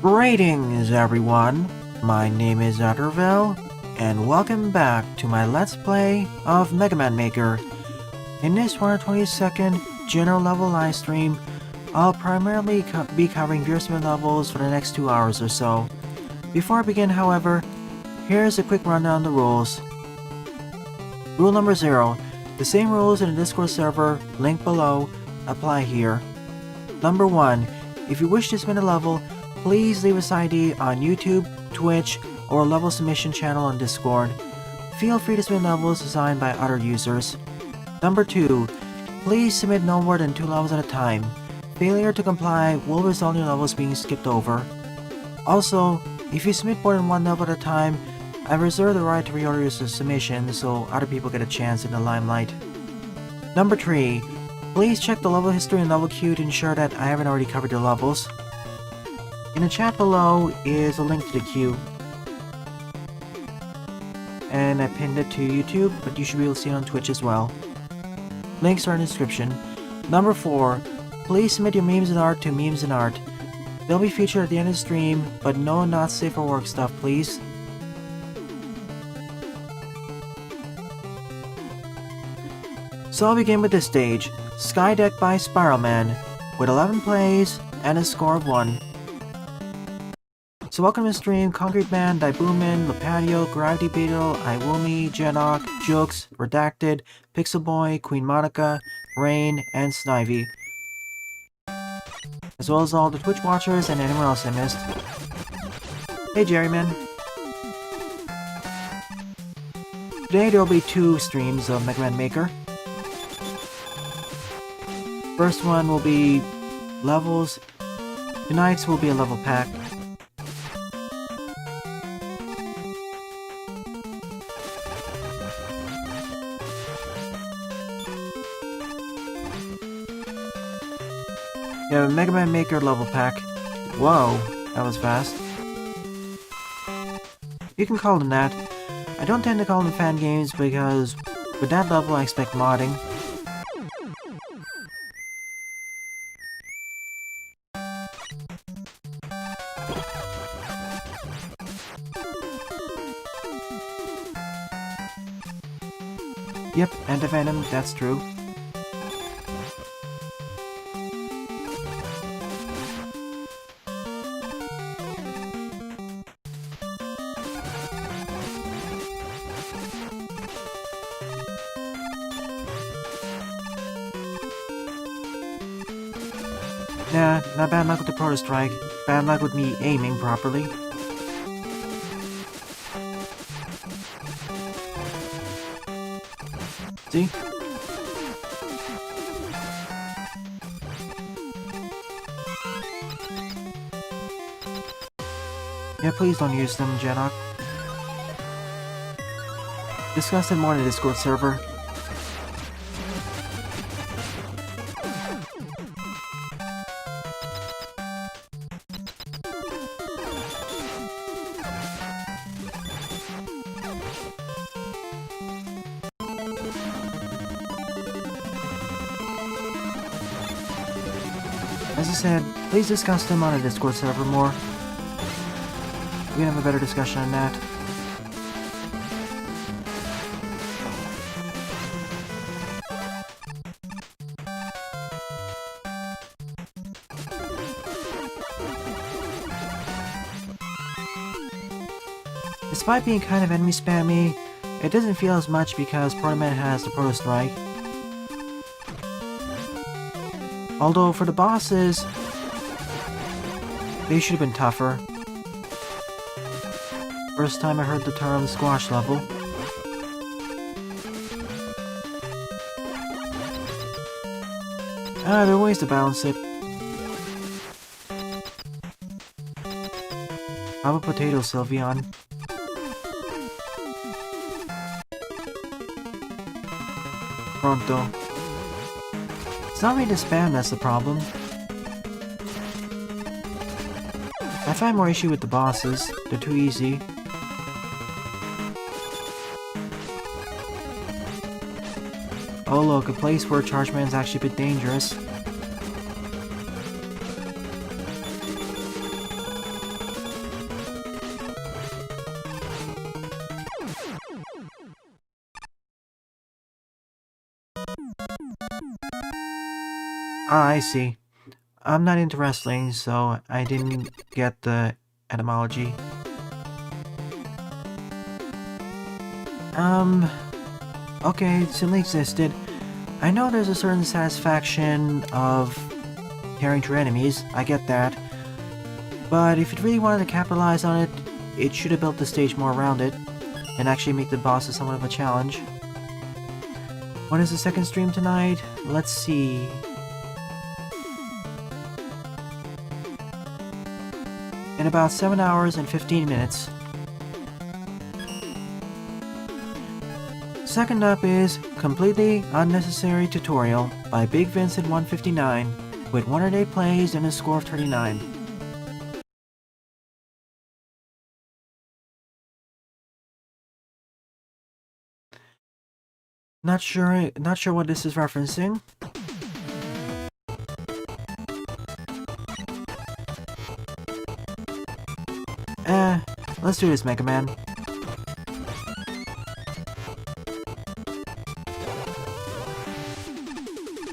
Greetings everyone, my name is Otterville, and welcome back to my Let's Play of Mega Man Maker. In this 122nd general level live stream, I'll primarily be covering Gearsmith levels for the next 2 hours or so. Before I begin, however, here's a quick rundown of the rules. Rule number 0. The same rules in the Discord server, linked below, apply here. Number 1. If you wish to submit a level, please leave us ID on YouTube, Twitch, or a level submission channel on Discord. Feel free to submit levels designed by other users. Number 2. Please submit no more than 2 levels at a time. Failure to comply will result in your levels being skipped over. Also, if you submit more than 1 level at a time, I reserve the right to reorder your submission so other people get a chance in the limelight. Number 3. Please check the level history and level queue to ensure that I haven't already covered your levels. In the chat below is a link to the queue. And I pinned it to YouTube, but you should be able to see it on Twitch as well. Links are in the description. Number 4. Please submit your memes and art to Memes and Art. They'll be featured at the end of the stream, but no not safe for work stuff, please. So I'll begin with this stage, Sky Deck by Spiral Man, with 11 plays and a score of 1. So welcome to the stream, Concrete Man, Diboomin, Lipatio, Gravity Beetle, Iwumi, Jedok, Jukes, Redacted, Pixel Boy, QueenMonika, Rain, and Snivy. As well as all the Twitch watchers and anyone else I missed. Hey Jerryman. Today there will be 2 streams of Mega Man Maker. First one will be levels. Tonight's will be a level pack. You have a Mega Man Maker level pack. Whoa, that was fast. You can call them that. I don't tend to call them fan games because with that level I expect modding. Yep, Anti-Venom, that's true. Nah, not bad luck with the Proto Strike. Bad luck with me aiming properly. See? Yeah, please don't use them, Jedok. Discuss it more in the Discord server. As I said, please discuss them on a Discord server more. We can have a better discussion on that. Despite being kind of enemy spammy, it doesn't feel as much because Proto Man has the Proto Strike. Although for the bosses, they should have been tougher. First time I heard the term squash level. There are ways to balance it. How about potato, Sylveon? Pronto. It's not really the spam that's the problem. I find more issue with the bosses. They're too easy. Oh look, a place where Charge Man's actually a bit dangerous. Ah, I see. I'm not into wrestling, so I didn't get the etymology. Okay, it simply existed. I know there's a certain satisfaction of tearing through enemies, I get that. But if it really wanted to capitalize on it, it should have built the stage more around it, and actually make the bosses somewhat of a challenge. When is the second stream tonight? Let's see. In about 7 hours and 15 minutes. Second up is Completely Unnecessary Tutorial by Big Vincent 159 with 108 plays and a score of 39. Not sure what this is referencing. Let's do this, Mega Man.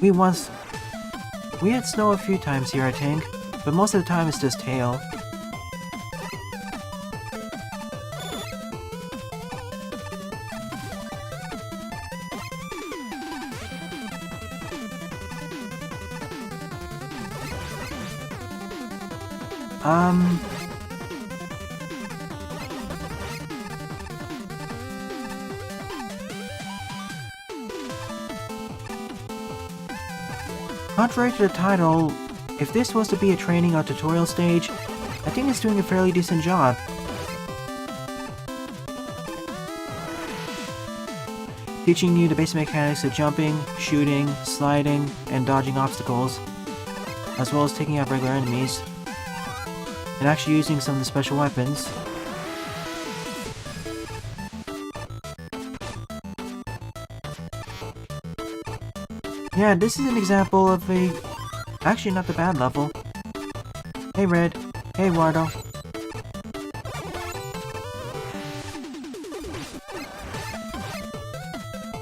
We had snow a few times here, I think, but most of the time it's just hail. Contrary to the title, if this was to be a training or tutorial stage, I think it's doing a fairly decent job. Teaching you the basic mechanics of jumping, shooting, sliding, and dodging obstacles, as well as taking out regular enemies, and actually using some of the special weapons. Yeah, this is an example of a actually not the bad level. Hey Red, hey Wardo.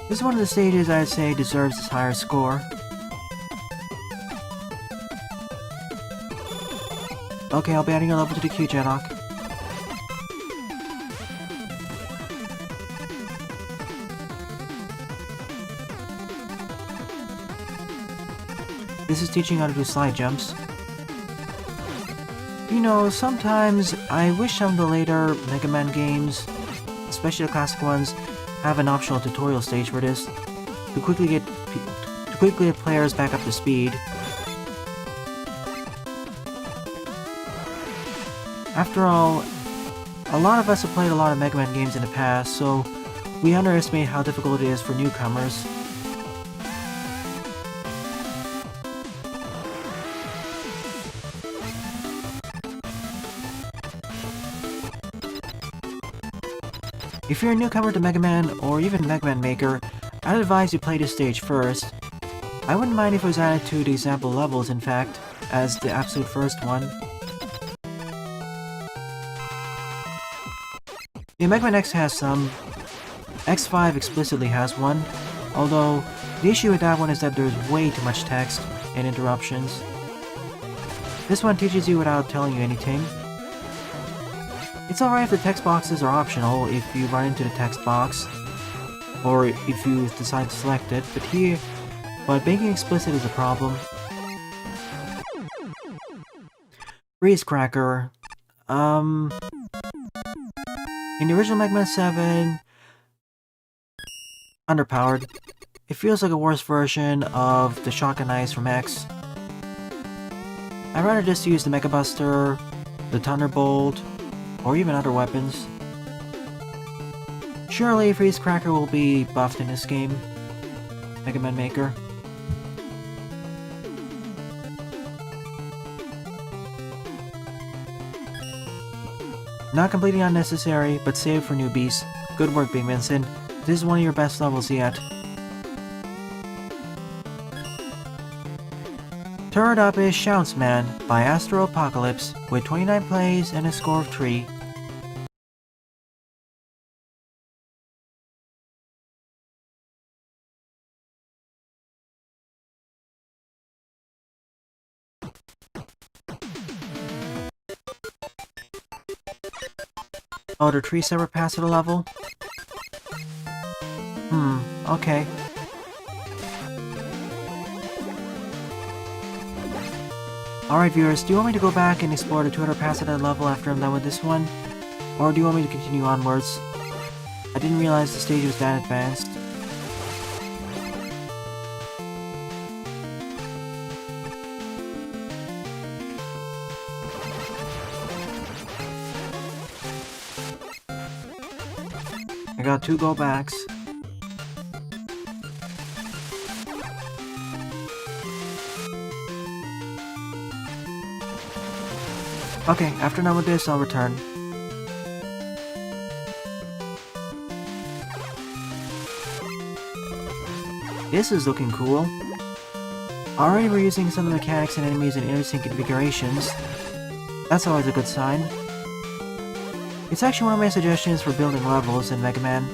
This is one of the stages I'd say deserves this higher score. Okay, I'll be adding a level to the queue, Jedok. This is teaching how to do slide jumps. You know, sometimes I wish some of the later Mega Man games, especially the classic ones, have an optional tutorial stage for this, to quickly get players back up to speed. After all, a lot of us have played a lot of Mega Man games in the past, so we underestimate how difficult it is for newcomers. If you're a newcomer to Mega Man, or even Mega Man Maker, I'd advise you play this stage first. I wouldn't mind if it was added to the example levels, in fact, as the absolute first one. Yeah, Mega Man X has some. X5 explicitly has one, although the issue with that one is that there's way too much text and interruptions. This one teaches you without telling you anything. It's alright if the text boxes are optional if you run into the text box, or if you decide to select it, but making explicit is a problem. Freeze Cracker. In the original Mega Man 7, underpowered. It feels like a worse version of the Shotgun Ice from X. I'd rather just use the Mega Buster, the Thunderbolt, or even other weapons. Surely Freeze Cracker will be buffed in this game. Mega Man Maker. Not completely unnecessary, but saved for newbies. Good work, Big Vincent. This is one of your best levels yet. Third up is Shounce Man by AstroApocalypse with 29 plays and a score of 3. Oh, the 3 separate paths to the level? Okay. Alright viewers, do you want me to go back and explore the 2 other paths to that level after I'm done with this one? Or do you want me to continue onwards? I didn't realize the stage was that advanced. I got 2 go backs. Okay, after done with this, I'll return. This is looking cool. Already we're using some of the mechanics and enemies in interesting configurations. That's always a good sign. It's actually one of my suggestions for building levels in Mega Man.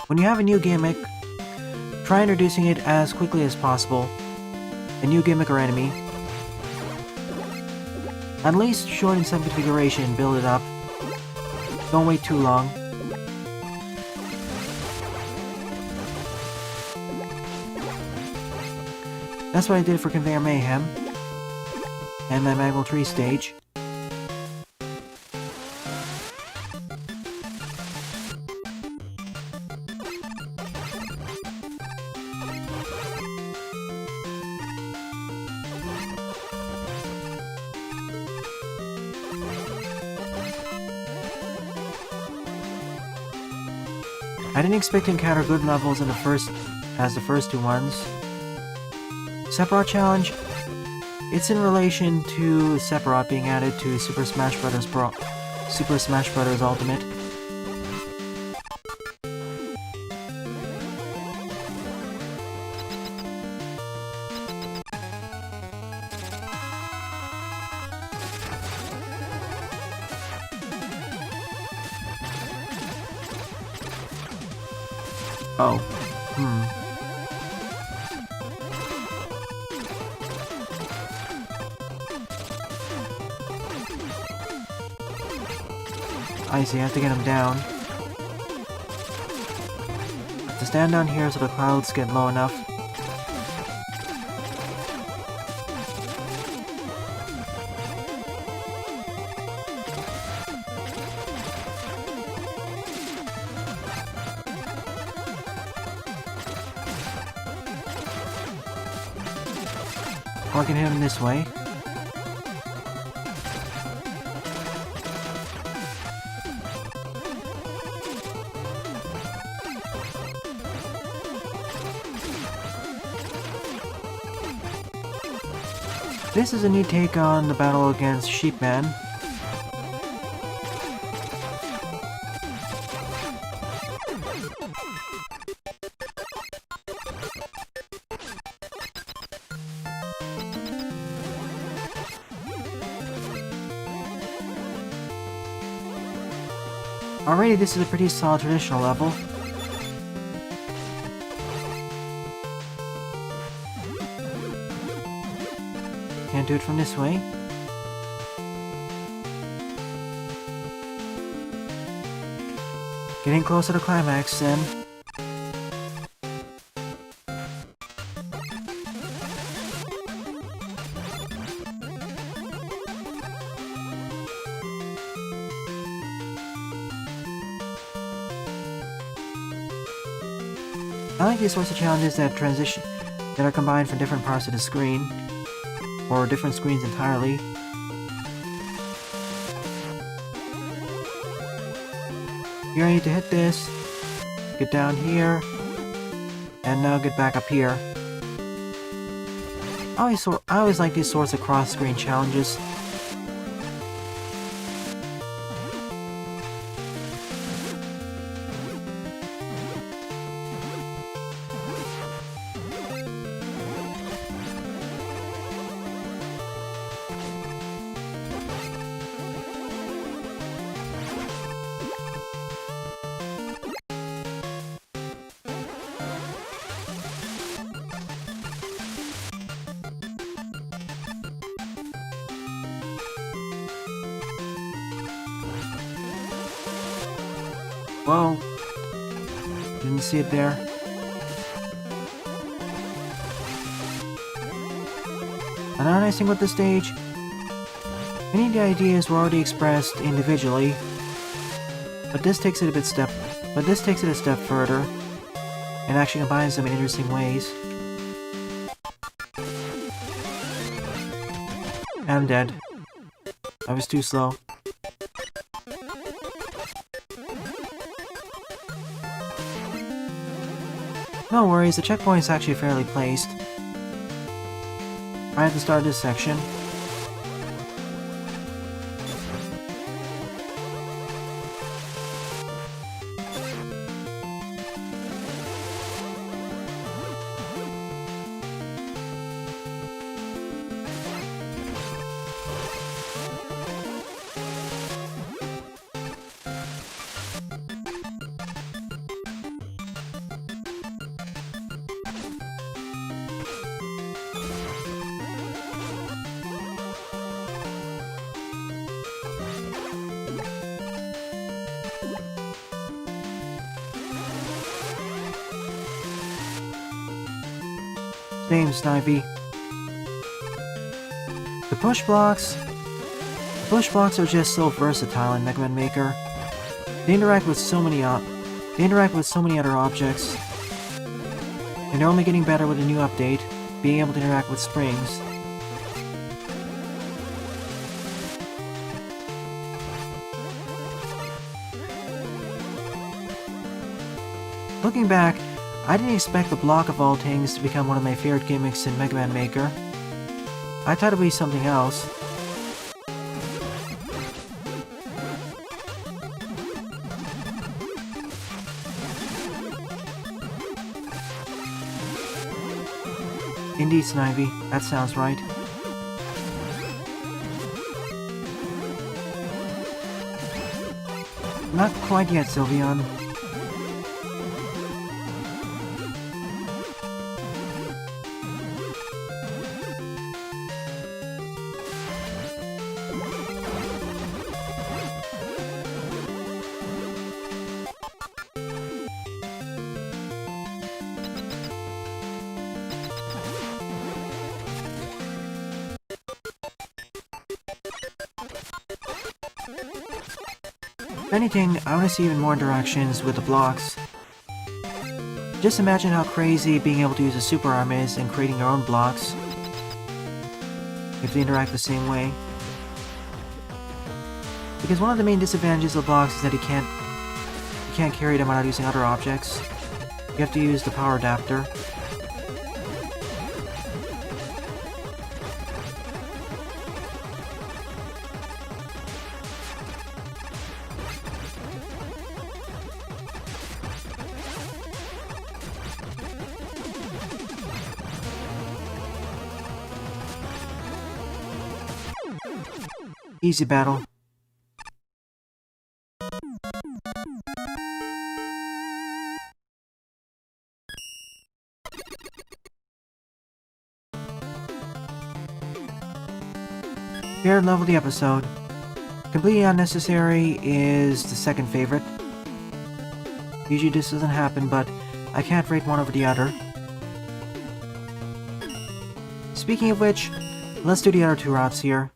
When you have a new gimmick, try introducing it as quickly as possible. A new gimmick or enemy. At least shorten some configuration and build it up. Don't wait too long. That's what I did for Conveyor Mayhem and my Magma 3 stage. I didn't expect to encounter good levels in the first 2 ones. Sephiroth challenge. It's in relation to Sephiroth being added to Super Smash Bros. Ultimate. Oh. I see, I have to get him down. To stand down here so the clouds get low enough. Or I can hit him this way. This is a neat take on the battle against Sheepman. Alrighty, this is a pretty solid traditional level. Can't do it from this way. Getting close to the climax then. I like these sorts of challenges that are combined from different parts of the screen. Or different screens entirely. Here I need to hit this, get down here, and now get back up here. I always like these sorts of cross-screen challenges. Whoa. Didn't see it there. Another nice thing with this stage, many of the ideas were already expressed individually, but this takes it a step further, and actually combines them in interesting ways. I'm dead. I was too slow. No worries, the checkpoint is actually fairly placed. Right at the start of this section. Same, Snivy. The push blocks are just so versatile in Mega Man Maker. They interact with so many other objects, and they're only getting better with a new update, being able to interact with springs. Looking back, I didn't expect the block of all things to become one of my favorite gimmicks in Mega Man Maker. I thought it would be something else. Indeed, Snivy, that sounds right. Not quite yet, Sylveon. If anything, I want to see even more interactions with the blocks. Just imagine how crazy being able to use a super arm is and creating your own blocks, if they interact the same way. Because one of the main disadvantages of blocks is that you can't carry them without using other objects. You have to use the power adapter. Easy battle. Third level of the episode. Completely unnecessary is the second favorite. Usually this doesn't happen, but I can't rate one over the other. Speaking of which, let's do the other two routes here.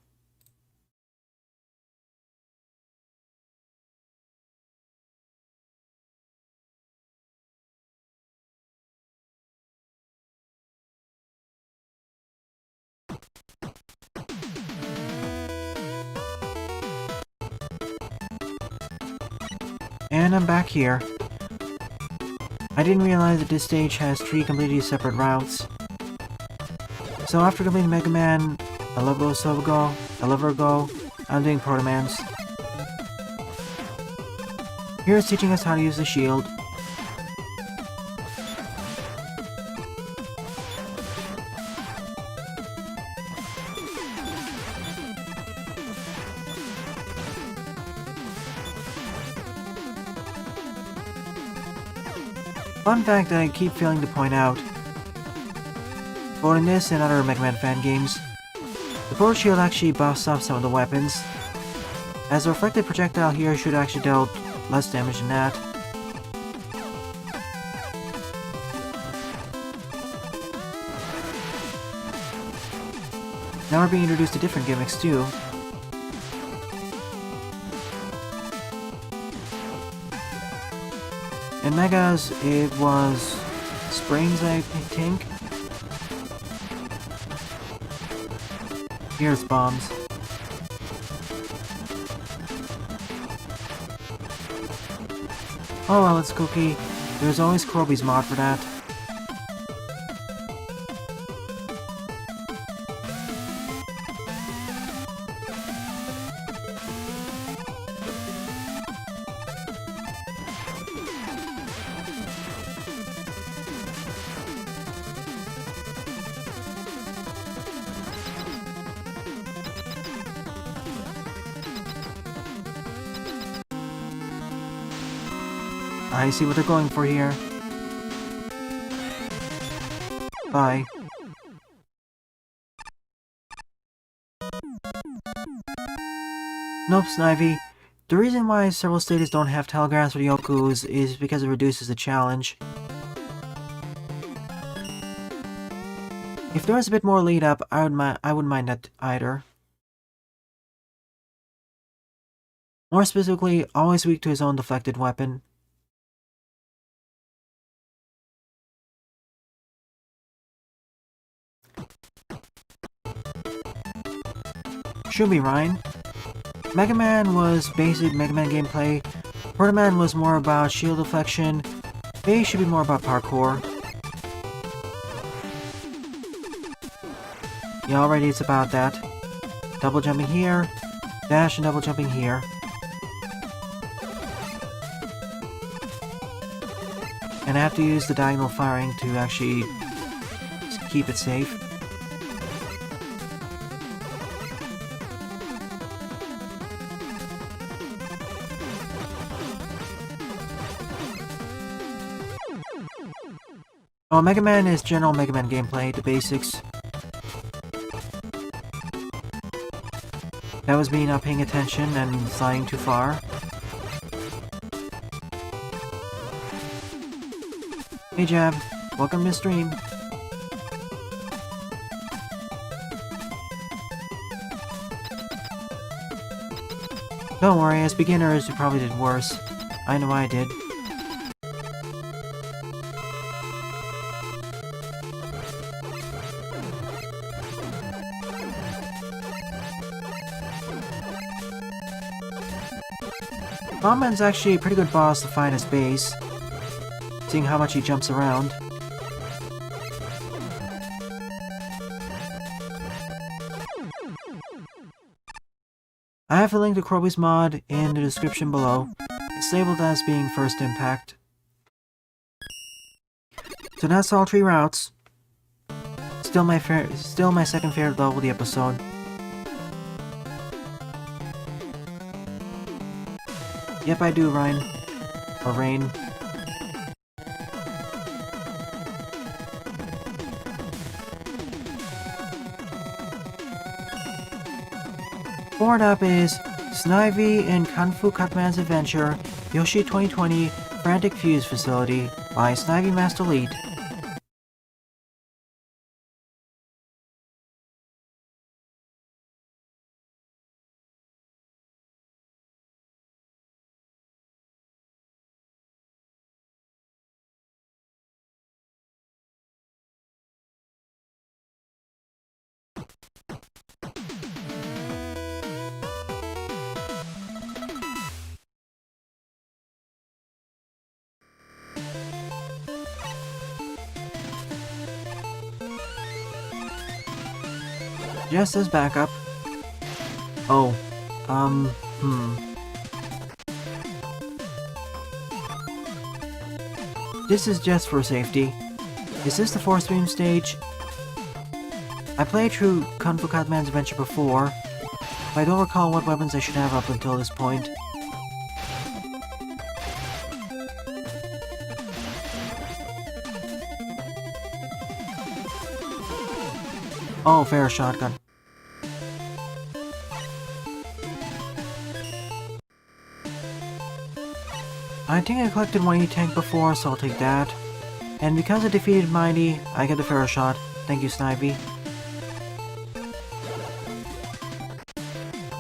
And I'm back here. I didn't realize that this stage has 3 completely separate routes. So after completing Mega Man a level or so ago, I'm doing Proto Man's. Here it's teaching us how to use the shield. Fun fact that I keep failing to point out. Both in this and other Mega Man fan games, the Proto Shield actually buffs up some of the weapons, as the reflected projectile here should actually deal less damage than that. Now we're being introduced to different gimmicks too. In Megas, it was springs, I think. Here's bombs. Oh well, it's cookie. There's always Kroby's mod for that. I see what they're going for here. Bye. Nope, Snivy. The reason why several stages don't have telegraphs for the Yokus is because it reduces the challenge. If there was a bit more lead up, I wouldn't mind that either. More specifically, always weak to his own deflected weapon. Should be Ryan. Mega Man was basic Mega Man gameplay. Proto Man was more about shield deflection. Base should be more about parkour. Yeah, already it's about that. Double jumping here, dash and double jumping here. And I have to use the diagonal firing to actually keep it safe. Oh, Mega Man is general Mega Man gameplay, the basics. That was me not paying attention and flying too far. Hey Jab, welcome to the stream. Don't worry, as beginners you probably did worse. I know I did. Bombman's actually a pretty good boss to find his base, seeing how much he jumps around. I have a link to Kroby's mod in the description below. It's labeled as being first impact. So that's all 3 routes. Still my second favorite level of the episode. Yep, I do, Ryan. Or Rain. Forward up is Snivy in Kung Fu Cutman's Adventure, Yoshi 2020 Frantic Fuse Facility by Snivy Master Elite. Just as backup. Oh, This is just for safety. Is this the Force Beam stage? I played through Kung Fu Cutman's Adventure before, but I don't recall what weapons I should have up until this point. Oh, fair shotgun. I think I collected one E-Tank before, so I'll take that. And because I defeated Mighty, I get the Pharaoh shot. Thank you, Snivy.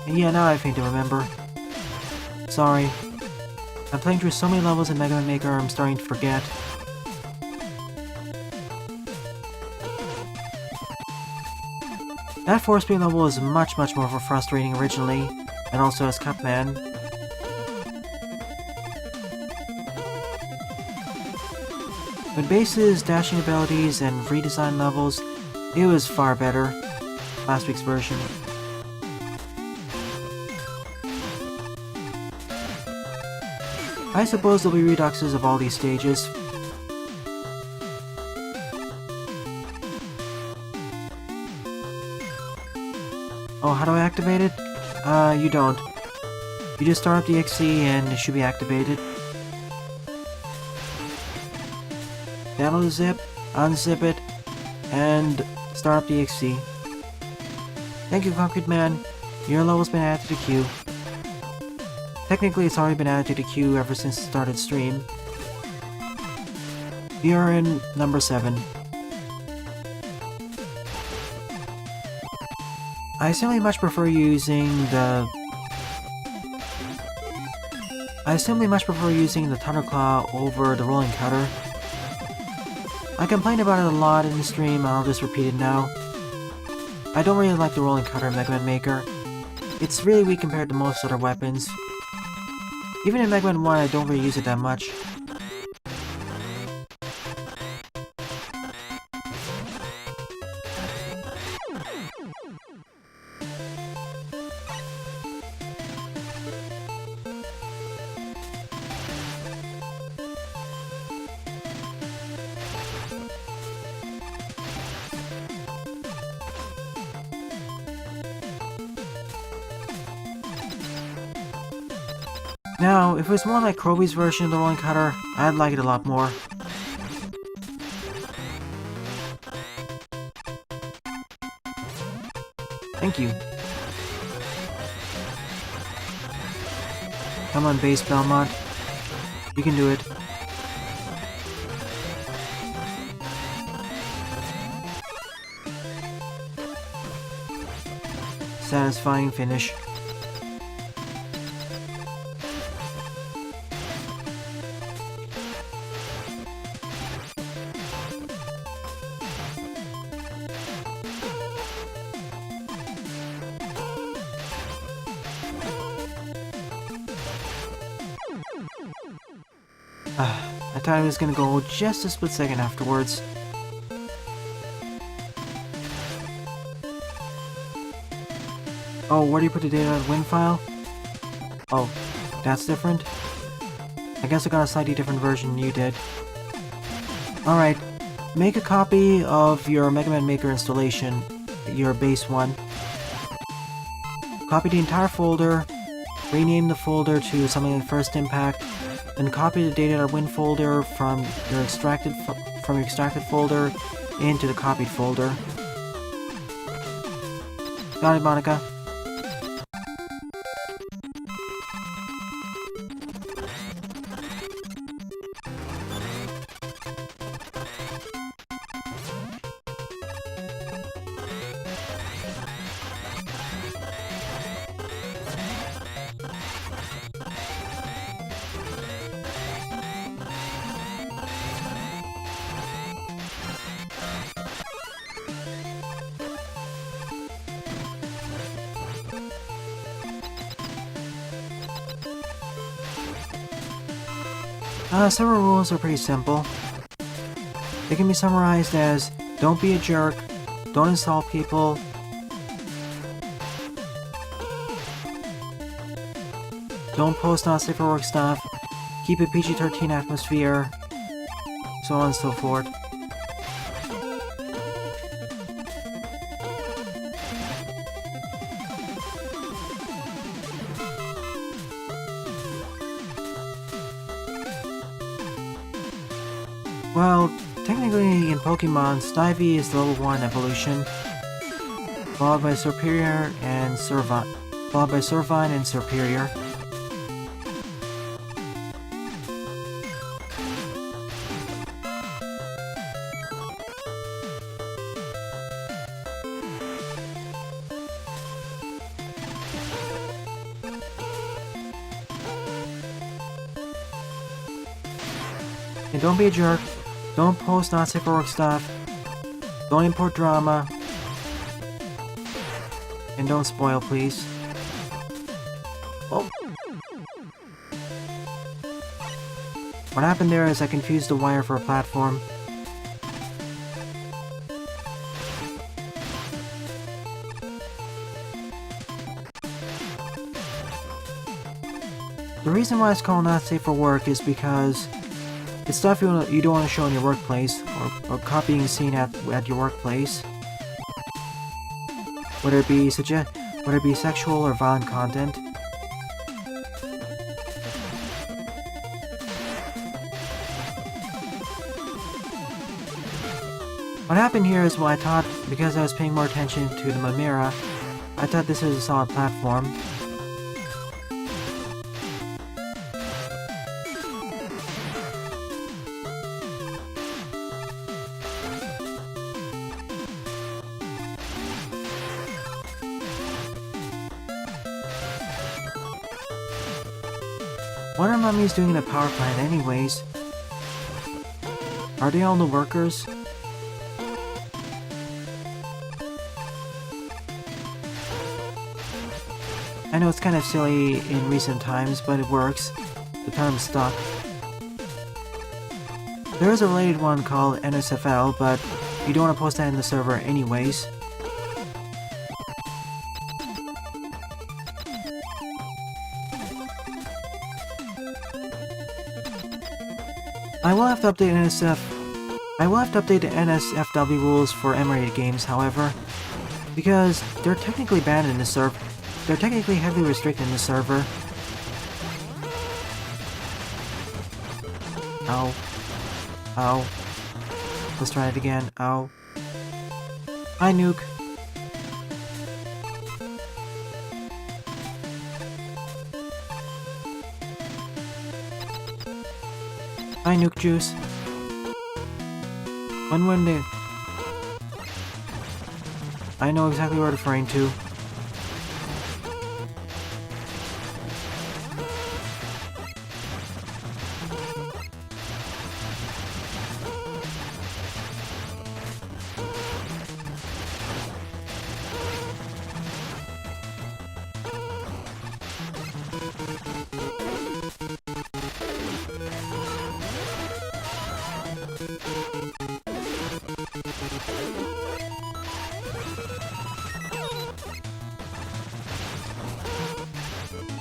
Yeah, now I seem to remember. Sorry. I'm playing through so many levels in Mega Man Maker, I'm starting to forget. That 4-speed level was much more frustrating originally, and also as Cupman. With Base's dashing abilities and redesigned levels, it was far better. Last week's version. I suppose there'll be reduxes of all these stages. Oh, how do I activate it? You don't. You just start up the XC and it should be activated. That'll zip, unzip it, and start up the XC. Thank you, Concrete Man. Your level's been added to the queue. Technically, it's already been added to the queue ever since it started stream. We are in number 7. I simply much prefer using the Thunderclaw over the Rolling Cutter. I complained about it a lot in the stream, I'll just repeat it now. I don't really like the Rolling Cutter in Mega Man Maker. It's really weak compared to most other weapons. Even in Mega Man 1, I don't really use it that much. Now, if it was more like Kroby's version of the Rolling Cutter, I'd like it a lot more. Thank you. Come on, Base Belmont. You can do it. Satisfying finish. I thought it was gonna go just a split second afterwards. Oh, where do you put the data.win file? Oh, that's different? I guess I got a slightly different version than you did. Alright, make a copy of your Mega Man Maker installation, your base one. Copy the entire folder, rename the folder to something like First Impact, then copy the data.win folder from your extracted folder into the copied folder. Got it, Monika? Several rules are pretty simple. They can be summarized as, don't be a jerk, don't insult people, don't post on safe for work stuff, keep a PG-13 atmosphere, so on and so forth. Well, technically in Pokemon, Snivy is the level 1 evolution, followed by Superior and Servine, and Superior. And don't be a jerk. Don't post not safe for work stuff. Don't import drama. And don't spoil, please. Oh. What happened there is I confused the wire for a platform. The reason why it's called not safe for work is because it's stuff you don't want to show in your workplace, or copying seen at your workplace. Whether it be sexual or violent content. What happened here is what I thought, because I was paying more attention to the Mamira, I thought this was a solid platform. What are mummies doing in a power plant anyways? Are they all the workers? I know it's kind of silly in recent times, but it works. The term stuck. There is a related one called NSFL, but you don't want to post that in the server anyways. I will have to update the NSFW rules for M-rated games, however, because they're technically banned in the server. They're technically heavily restricted in the server. Ow. Ow. Let's try it again. Ow. Hi, Nuke. Hi, Nuke Juice. When they... I know exactly what I'm referring to.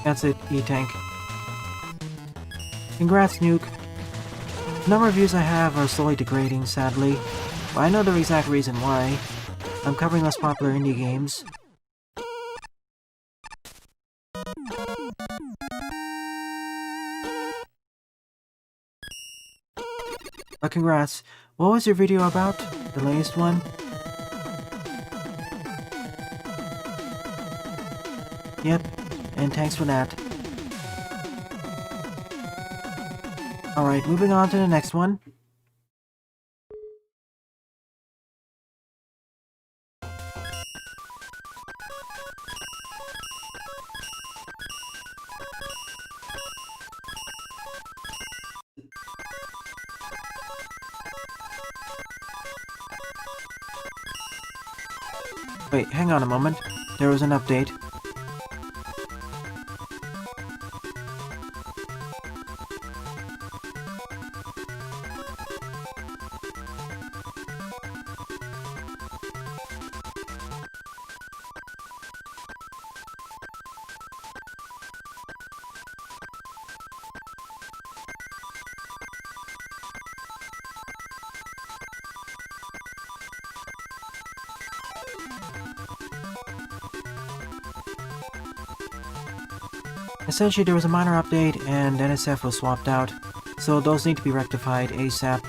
That's it, E-Tank. Congrats, Nuke. The number of views I have are slowly degrading, sadly. But I know the exact reason why. I'm covering less popular indie games. But congrats. What was your video about? The latest one? Yep. And thanks for that. Alright, moving on to the next one. Wait, hang on a moment. There was an update. Essentially, there was a minor update and NSF was swapped out, so those need to be rectified ASAP.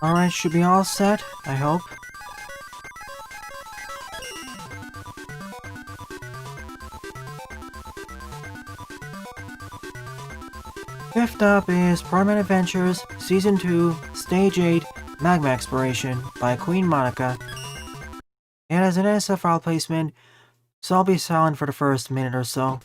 Alright, should be all set, I hope. Fifth up is Proto Man Adventures Season 2, Stage 8, Magma Exploration by QueenMonika. It has an NSF file placement, so I'll be silent for the first minute or so.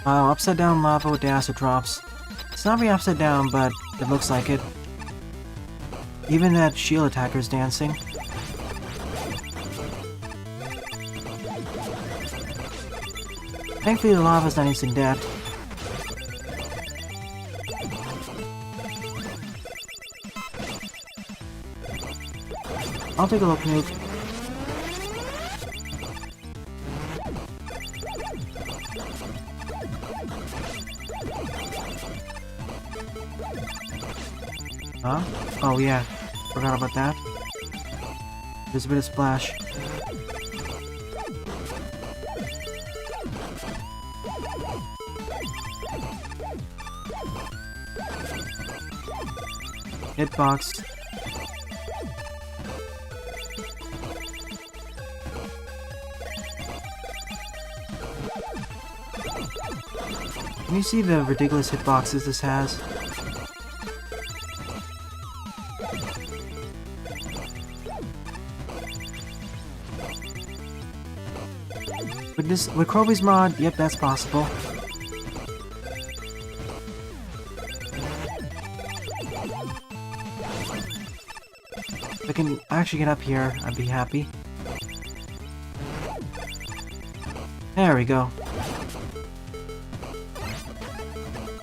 Wow, upside down lava with the acid drops. It's not really upside down, but it looks like it. Even that shield attacker's dancing. Thankfully the lava's not instant death. I'll take a look, Nuke. Huh? Oh yeah, forgot about that. There's a bit of splash. Hitbox. Can you see the ridiculous hitboxes this has? With Kroby's mod, yep, that's possible. If I can actually get up here, I'd be happy. There we go.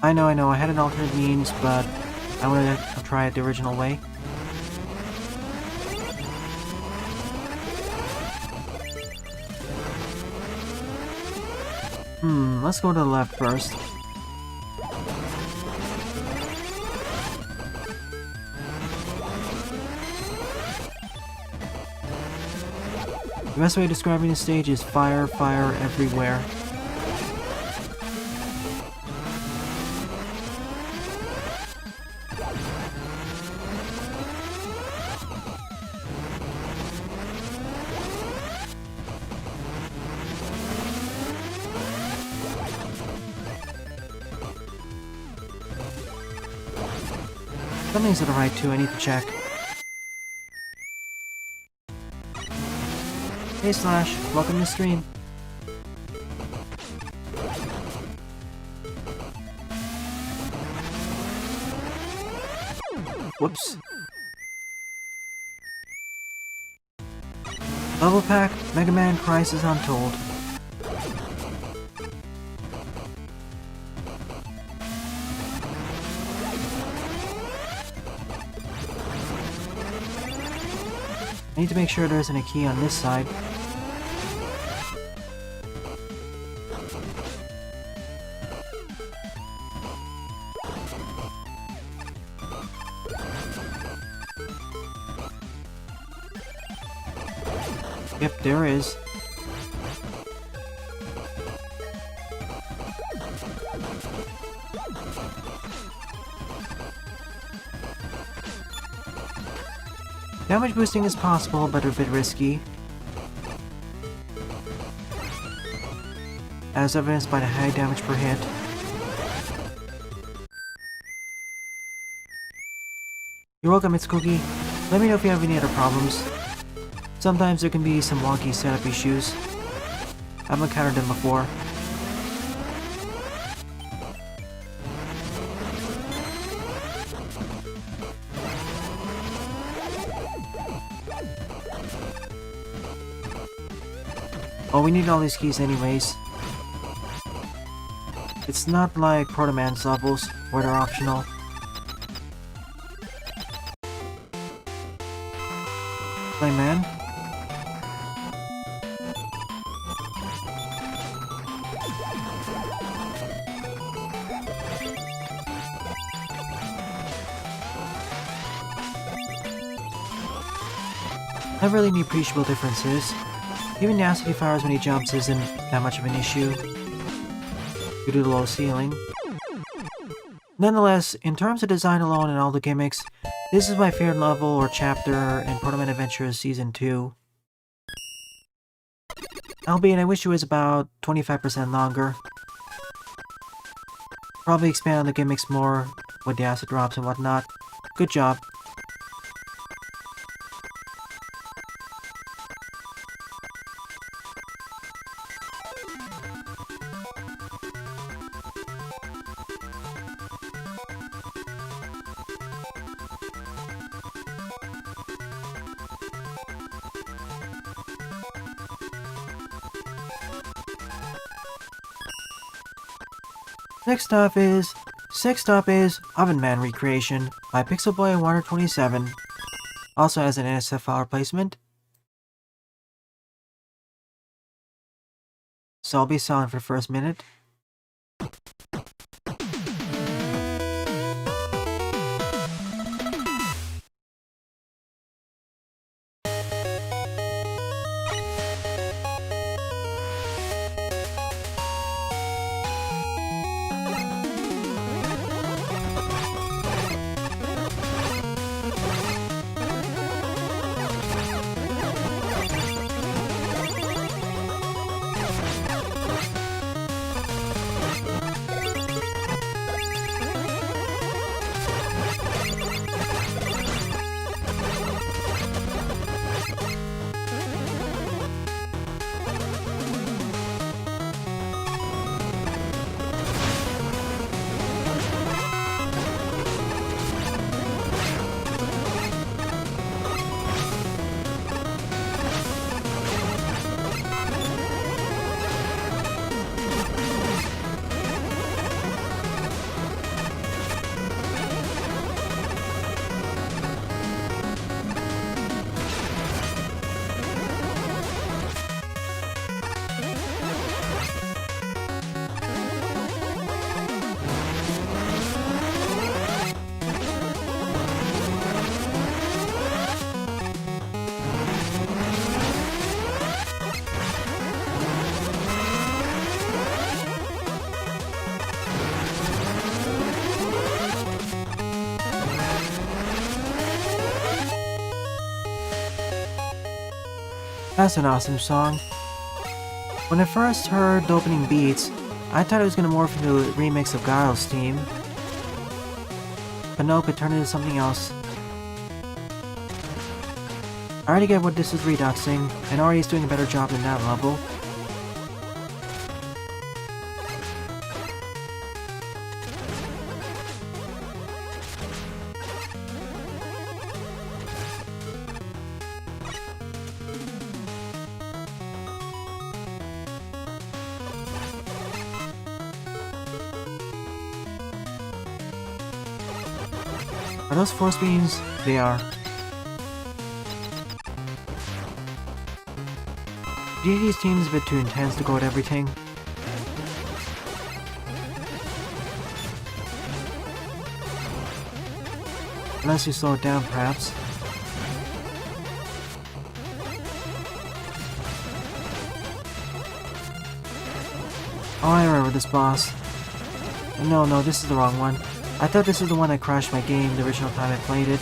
I know, I had an alternate means, but I wanted to try it the original way. Let's go to the left first. The best way of describing the stage is fire, fire everywhere. Something's to the right too, I need to check. Hey Slash, welcome to the stream. Whoops. Level Pack, Mega Man Crisis Untold. I need to make sure there isn't a key on this side. Yep, there is. Damage boosting is possible, but a bit risky, as evidenced by the high damage per hit. You're welcome, it's Cookie. Let me know if you have any other problems. Sometimes there can be some wonky setup issues. I've encountered them before. Oh, we need all these keys anyways. It's not like Proto Man's levels, where they're optional. Play man? Not really any appreciable differences. Even the acid fires when he jumps isn't that much of an issue, due to the low ceiling. Nonetheless, in terms of design alone and all the gimmicks, this is my favorite level or chapter in Proto Man Adventures Season 2. Albeit I wish it was about 25% longer. Probably expand on the gimmicks more with the acid drops and whatnot. Good job. Next up is Man Recreation by Pixelboy127. Also has an NSF file replacement. So I'll be silent for the first minute. That's an awesome song. When I first heard the opening beats, I thought it was going to morph into a remix of Guile's theme. But nope, it turned into something else. I already get what this is reduxing, and already is doing a better job than that level. Are those force beams? They are. DD's team's a bit too intense to go at everything. Unless you slow it down, perhaps. Oh, I remember this boss. No, this is the wrong one. I thought this was the one that crashed my game the original time I played it.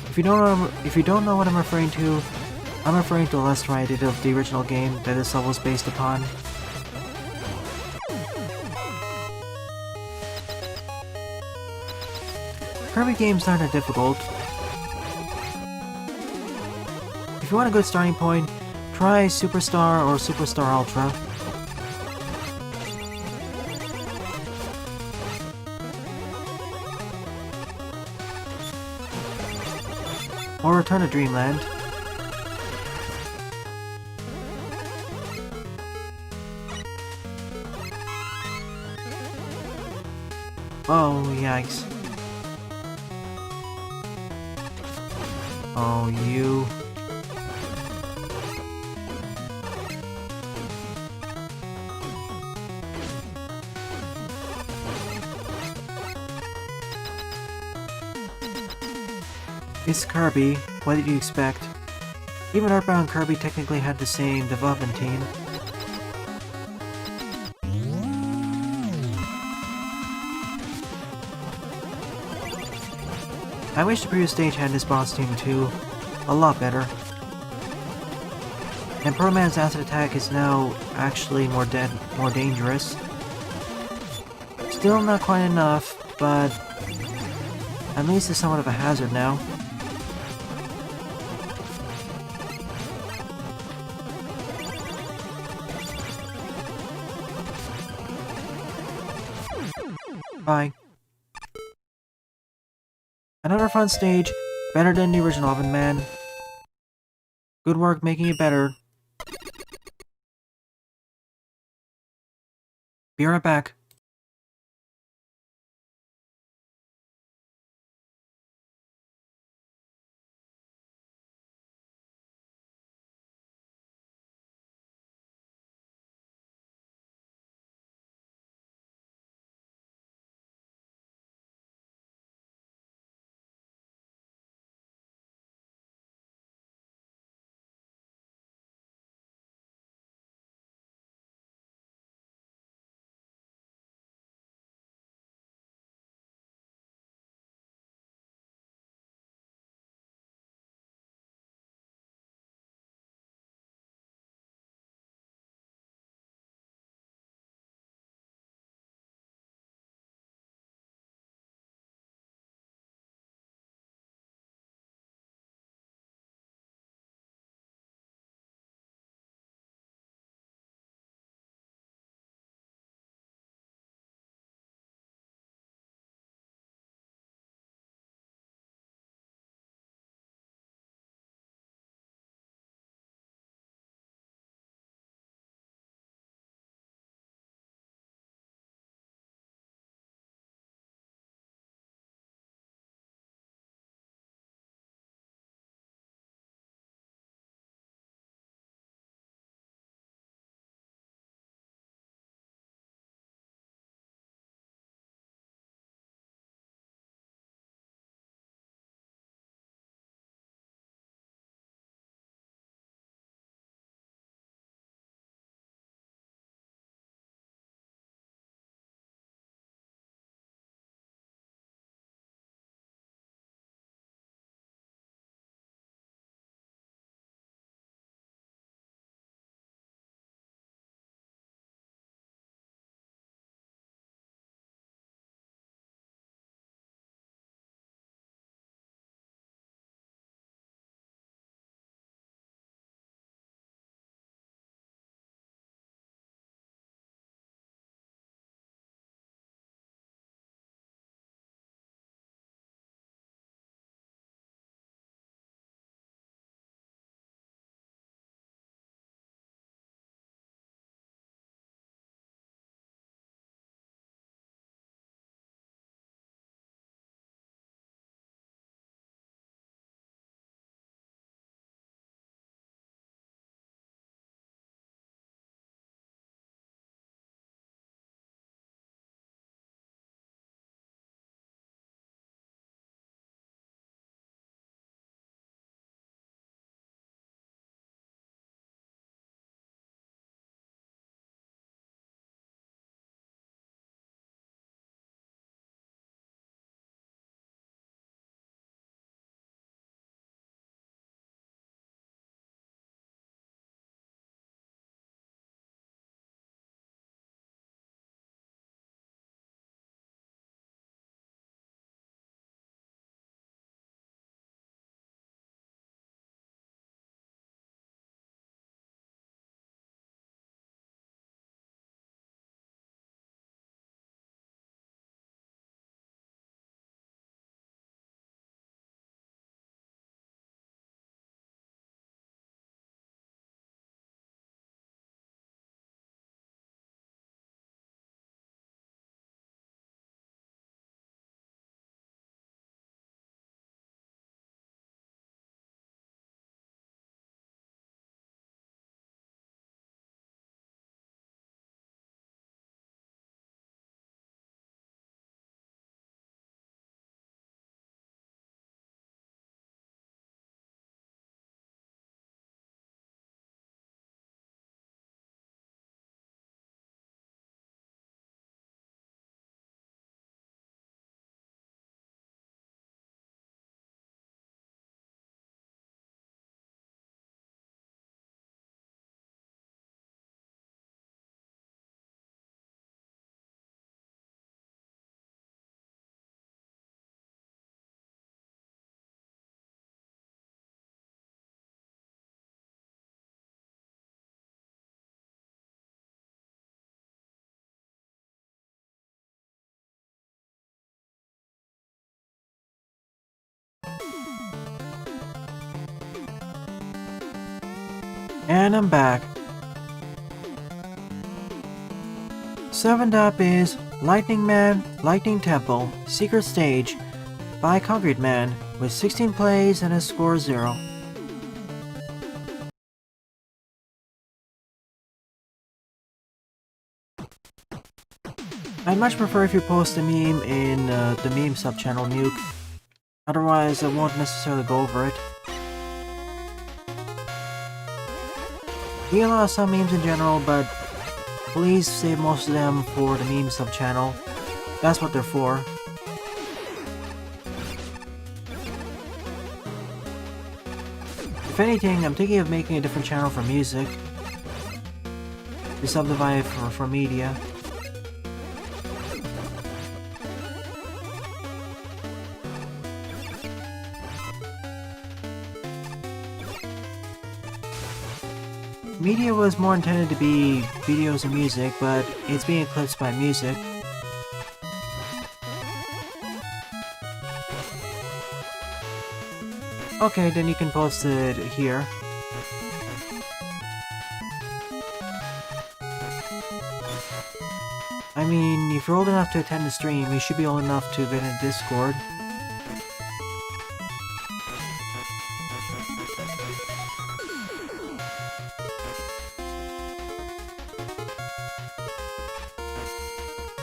If you don't know what I'm referring to the Let's Try I did of the original game that this level is based upon. Kirby games aren't that difficult. If you want a good starting point, try Superstar or Superstar Ultra. Or Return to Dreamland. Oh, yikes. Oh, you... It's Kirby, what did you expect? Even Earthbound Kirby technically had the same development team. I wish the previous stage had this boss team too. A lot better. And Proto Man's acid attack is now actually more dangerous. Still not quite enough, but at least it's somewhat of a hazard now. Bye. Another fun stage, better than the original Oven Man. Good work making it better. Be right back. And I'm back. 7th up is Lightning Man, Lightning Temple, Secret Stage by Concrete Man with 16 plays and a score 0. I'd much prefer if you post a meme in the meme sub-channel Nuke. Otherwise, I won't necessarily go over it. We allow some memes in general, but please save most of them for the meme sub-channel. That's what they're for. If anything, I'm thinking of making a different channel for music. To subdivide for media. Media was more intended to be videos and music, but it's being eclipsed by music. Okay, then you can post it here. I mean, if you're old enough to attend the stream, you should be old enough to get in Discord.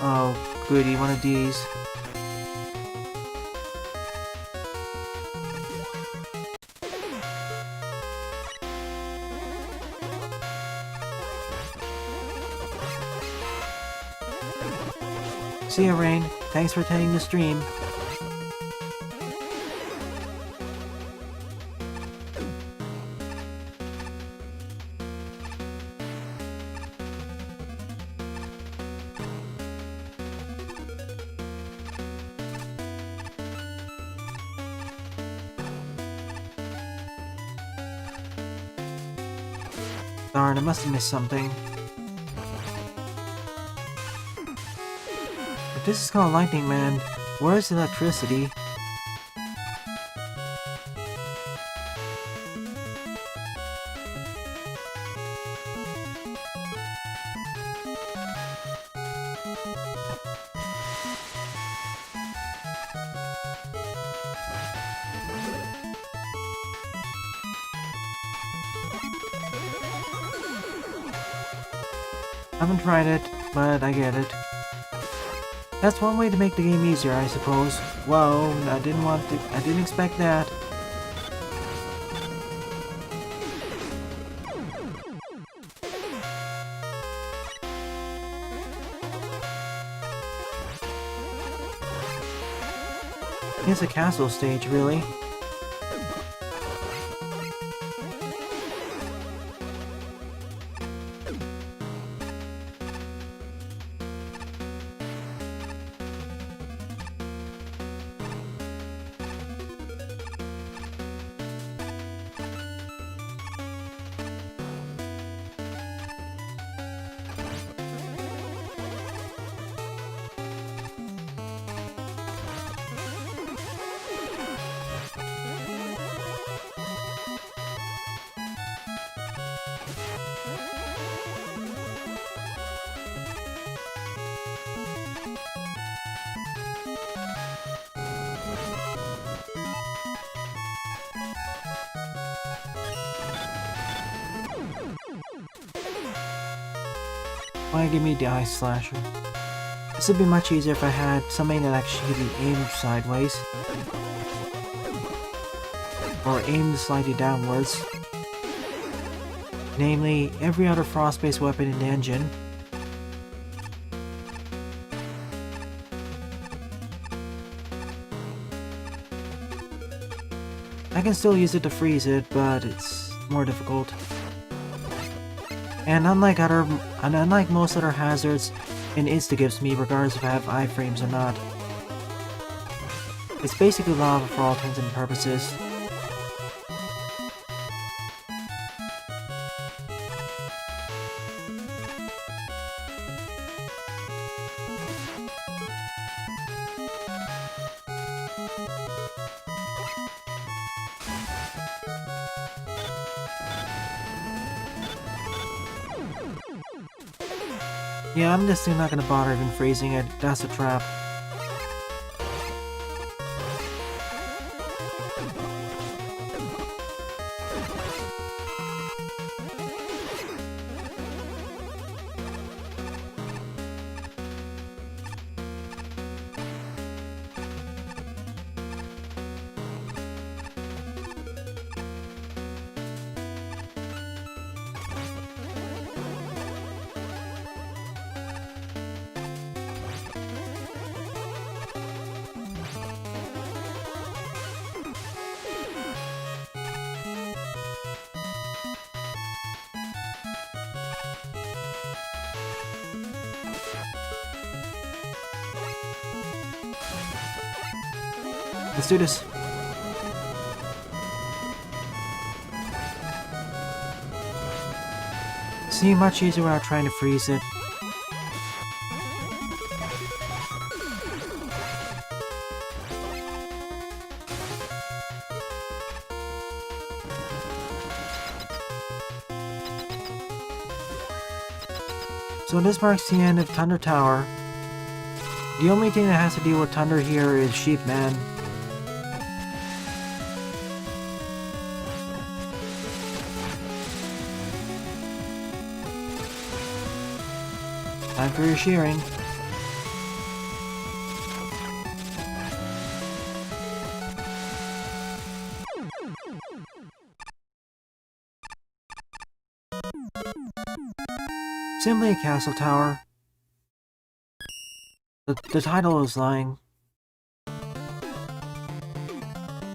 Oh, goody, one of these. See ya, Rain. Thanks for attending the stream. Darn, I must have missed something. If this is called Lightning Man, where's the electricity? I haven't tried it, but I get it. That's one way to make the game easier, I suppose. Whoa, I didn't expect that. It's a castle stage, really. Why give me the Ice Slasher? This would be much easier if I had something that actually aimed sideways. Or aimed slightly downwards. Namely, every other frost-based weapon in the engine. I can still use it to freeze it, but it's more difficult. And unlike most other hazards, it insta-gives me regardless if I have iframes or not. It's basically lava for all intents and purposes. Yeah, I'm just not gonna bother even phrasing it. That's a trap. Let's do this. See, much easier without trying to freeze it. So this marks the end of Thunder Tower. The only thing that has to deal with Thunder here is Sheep Man. Time for your shearing. Simply a castle tower. The title is lying.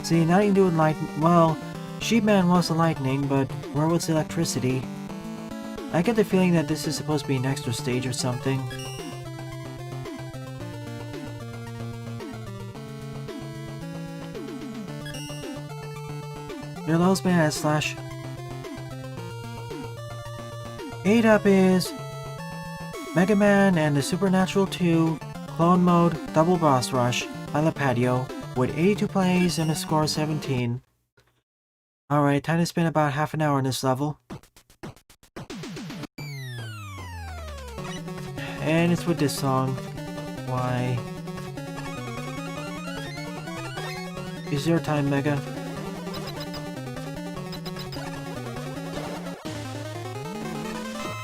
See, nothing to do with lightning. Well, Sheepman was the lightning, but where was the electricity? I get the feeling that this is supposed to be an extra stage or something. Your lowest man has slash. 8 up is Mega Man and the Supernatural 2 Clone Mode Double Boss Rush by Lipatio with 82 plays and a score of 17. Alright, time to spend about half an hour on this level. And it's with this song. Why? It's your time, Mega.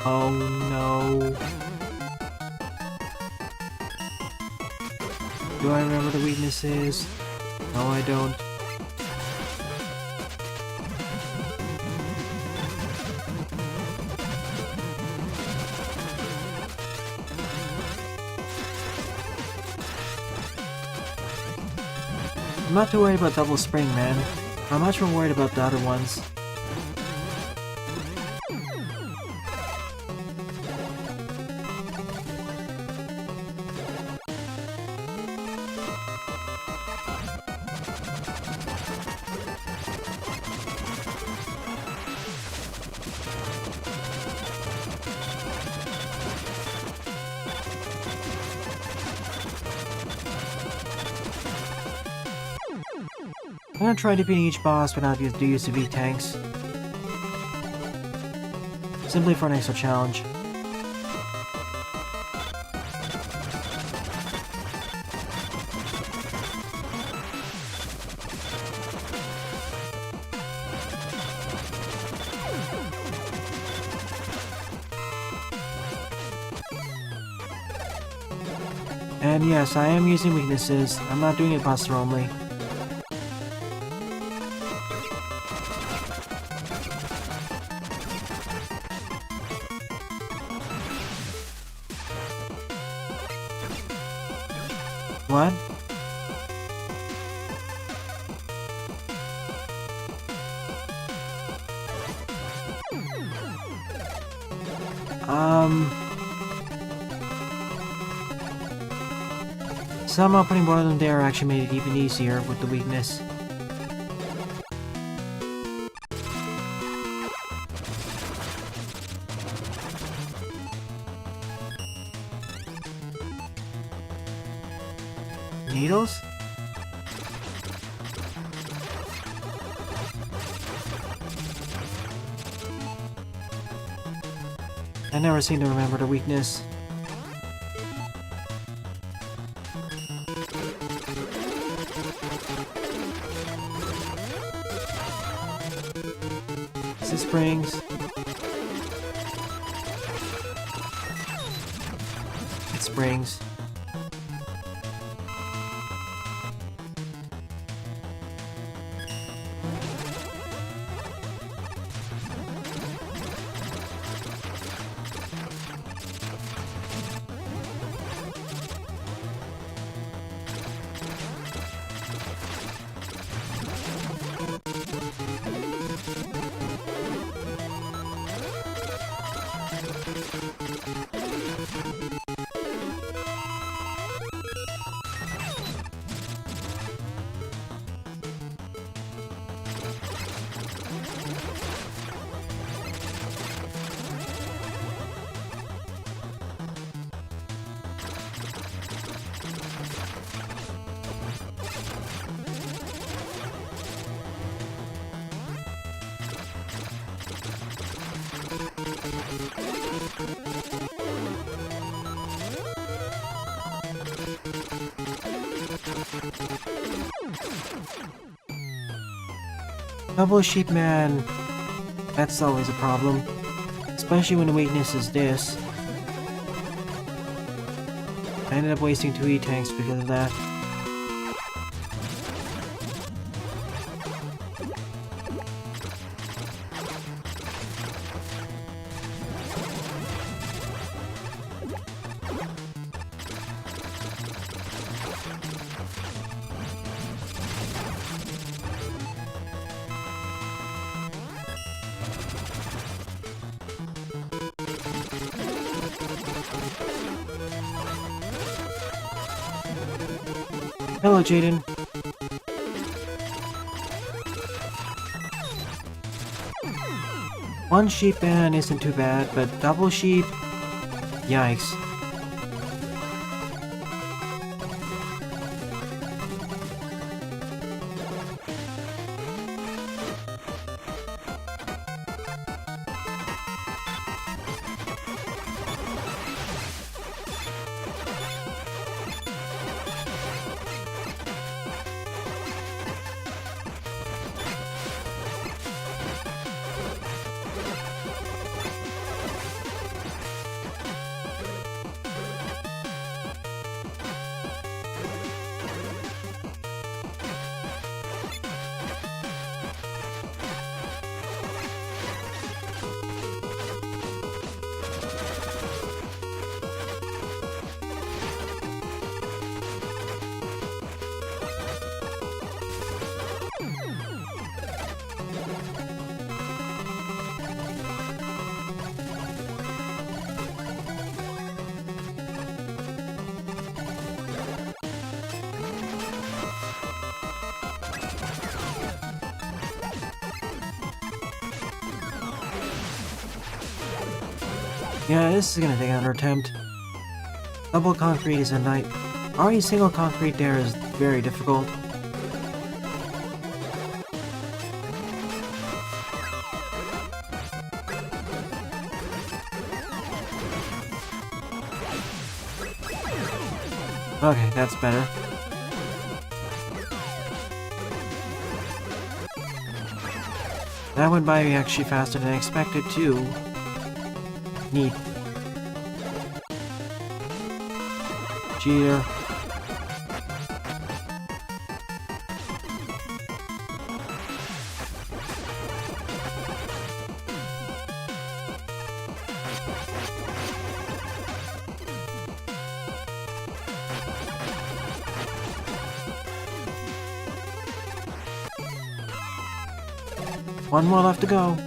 Oh no. Do I remember the weaknesses? No, I don't. I'm not too worried about Double Spring, man. I'm much more worried about the other ones. I'm gonna try defeating each boss without the use of V-tanks. Simply for an extra challenge. And yes, I am using weaknesses. I'm not doing it buster only. What? Somehow putting one of them there actually made it even easier with the weakness. Needles? I never seem to remember the weakness. Is it springs? It springs. Double Sheep Man, that's always a problem, especially when the weakness is this. I ended up wasting 2 E-tanks because of that. Hello, Jaden. One sheep ban isn't too bad, but double sheep? Yikes. Yeah, this is gonna take another attempt. Double concrete is a night. Already single concrete there is very difficult. Okay, that's better. That went by actually faster than I expected too. Neat. Cheater. One more left to go.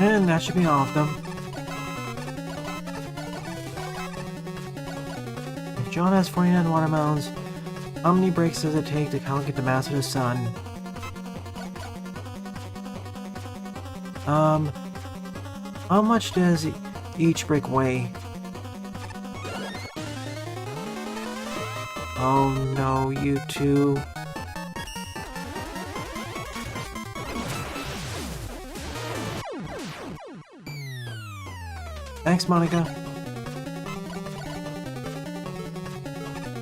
And that should be all of them. If John has 49 watermelons, how many breaks does it take to calculate the mass of the sun? How much does each brick weigh? Oh no, you two. Thanks, Monika.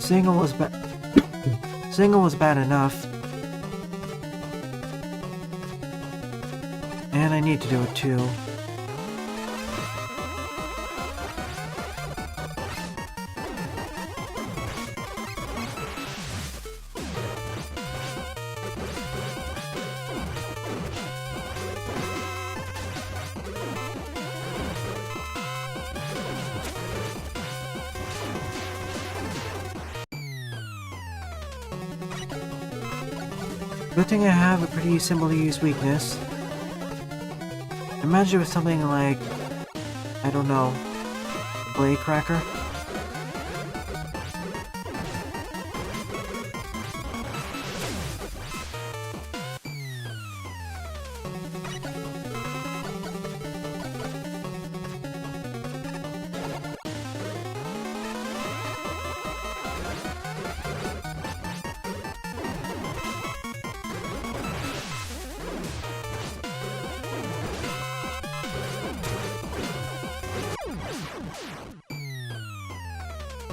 Single was bad enough. And I need to do it too. Good thing I have a pretty simple to use weakness. Imagine with something like, I don't know, Blade Cracker.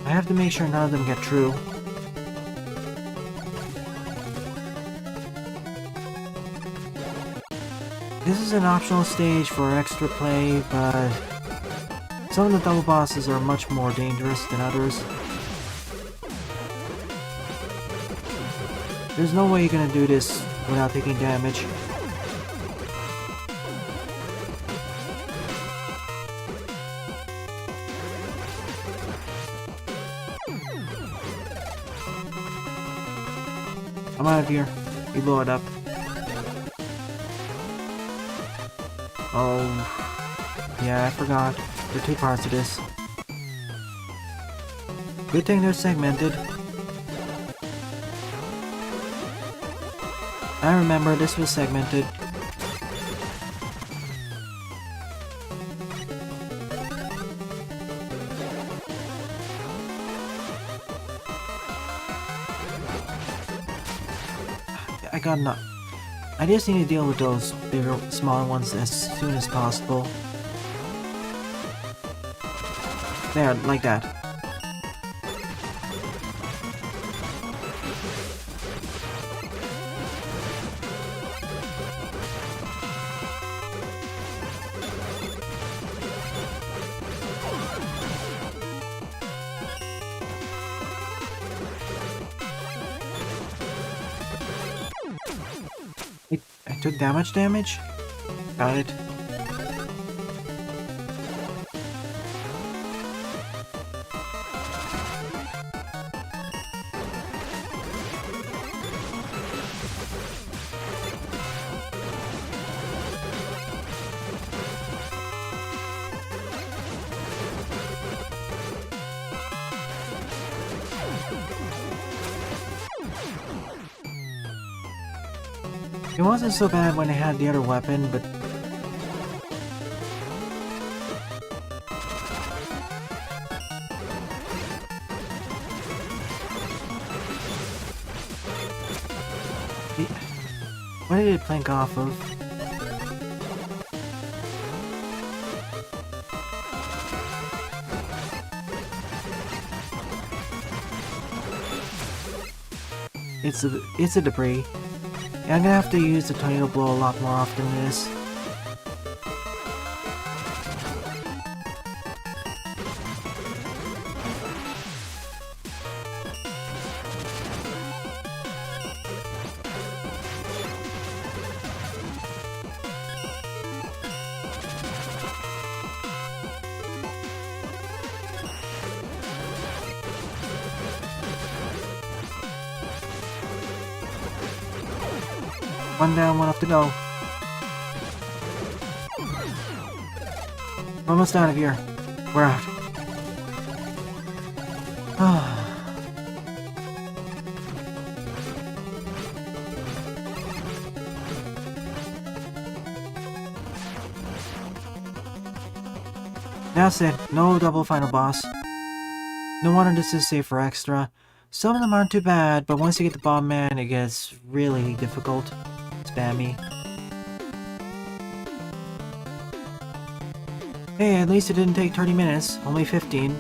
I have to make sure none of them get true. This is an optional stage for extra play, but some of the double bosses are much more dangerous than others. There's no way you're gonna do this without taking damage. I'm out of here. You blow it up. Oh, yeah, I forgot. There are two parts to this. Good thing they're segmented. I remember this was segmented. I got enough. I just need to deal with those bigger, smaller ones as soon as possible. There, like that. I took damage? Got it. It wasn't so bad when I had the other weapon, but... What did it plank off of? It's a debris. I'm gonna have to use the tornado blow a lot more often than this. One down, one up to go. We're almost out of here. We're out. That's it. No double final boss. No wonder this is safe for extra. Some of them aren't too bad, but once you get the Bomb Man, it gets really difficult. Spammy. Hey, at least it didn't take 30 minutes. Only 15.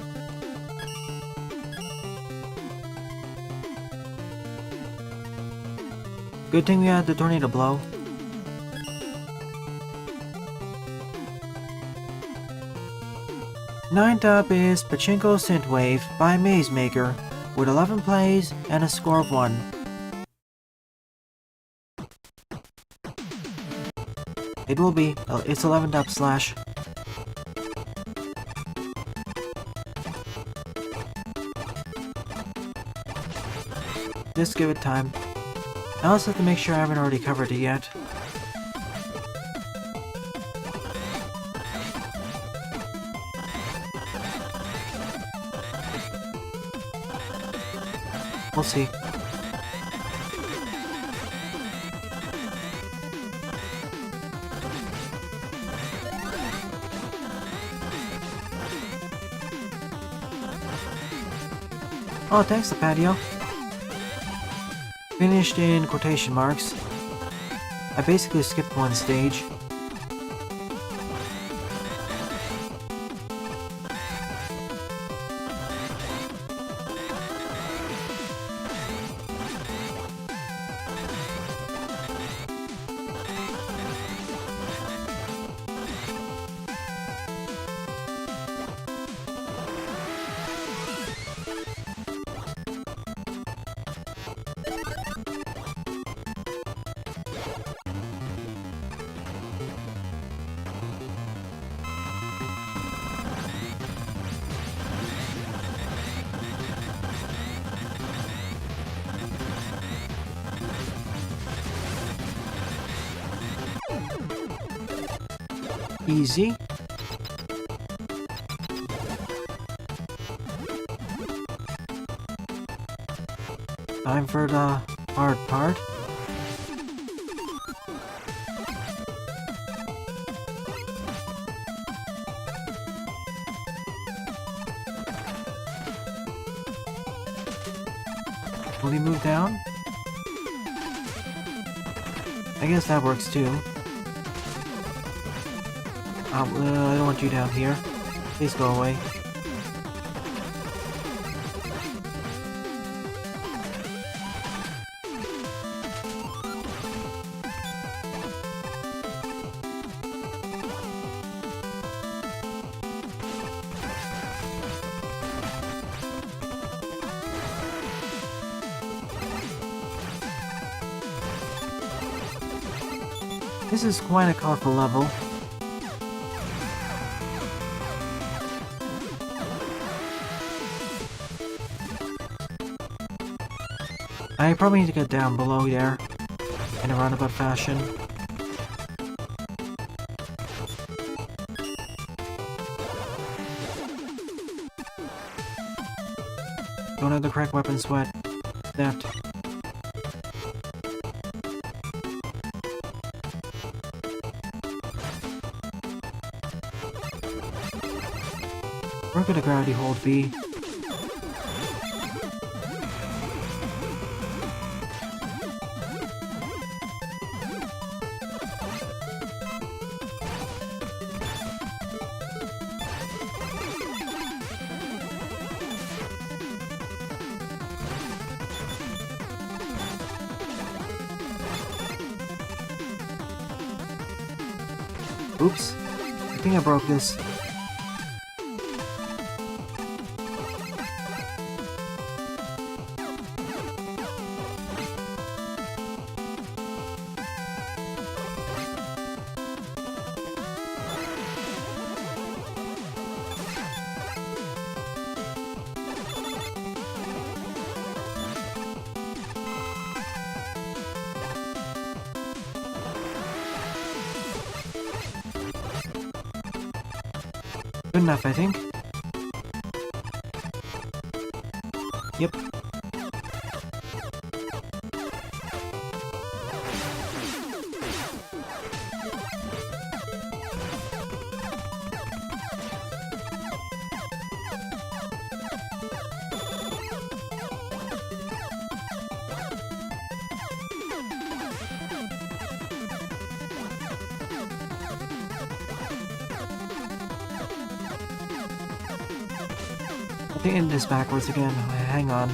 Good thing we had the tornado blow. Ninth up is Pachinko Synthwave by AmazeMaker, with 11 plays and a score of 1. It will be. It's 11th up slash. Just give it time. I also have to make sure I haven't already covered it yet. We'll see. Oh, thanks, Lipatio. Finished in quotation marks. I basically skipped one stage. Easy. Time for the hard part. Will he move down? I guess that works too. I don't want you down here. Please go away. This is quite a colorful level. I probably need to get down below there in a roundabout fashion. Don't have the correct weapon sweat. That. Where could a gravity hold be? Oops. I think I broke this. Good enough, I think. Yep. I'm taking this backwards again. Hang on.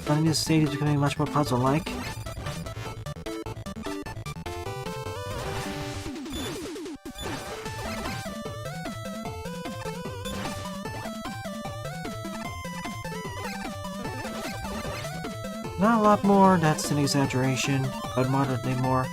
Running this stage is becoming much more puzzle-like. Not a lot more, that's an exaggeration, but moderately more.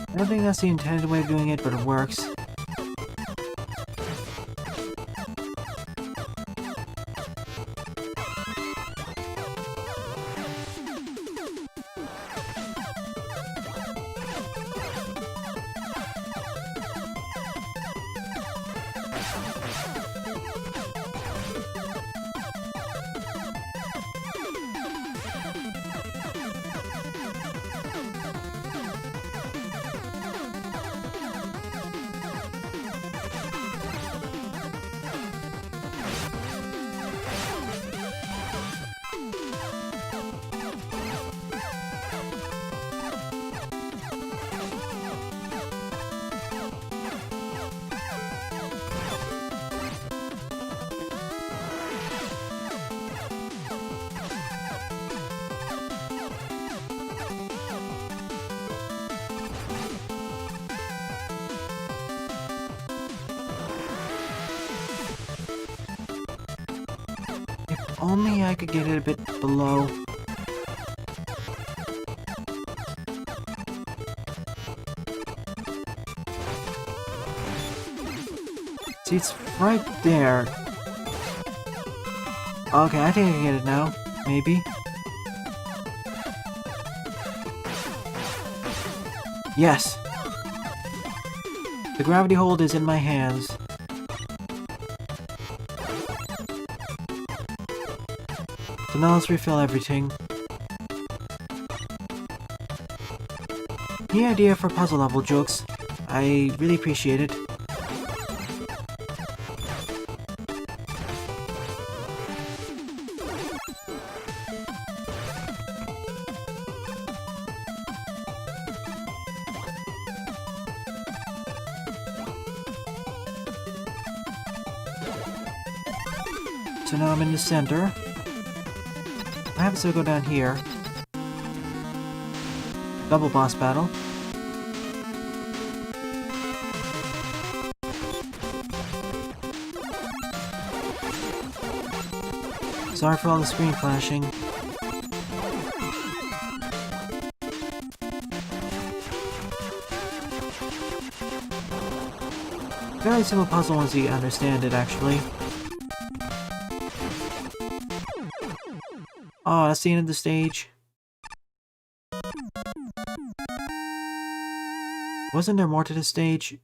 I don't think that's the intended way of doing it, but it works. Only I could get it a bit below. See, it's right there. Okay, I think I can get it now. Maybe. Yes! The gravity hold is in my hands. So now let's refill everything. Any idea for puzzle level jokes? I really appreciate it. So now I'm in the center. I have to go down here. Double boss battle. Sorry for all the screen flashing. Fairly simple puzzle once you understand it, actually. Oh, that's the end of the stage. Wasn't there more to this stage?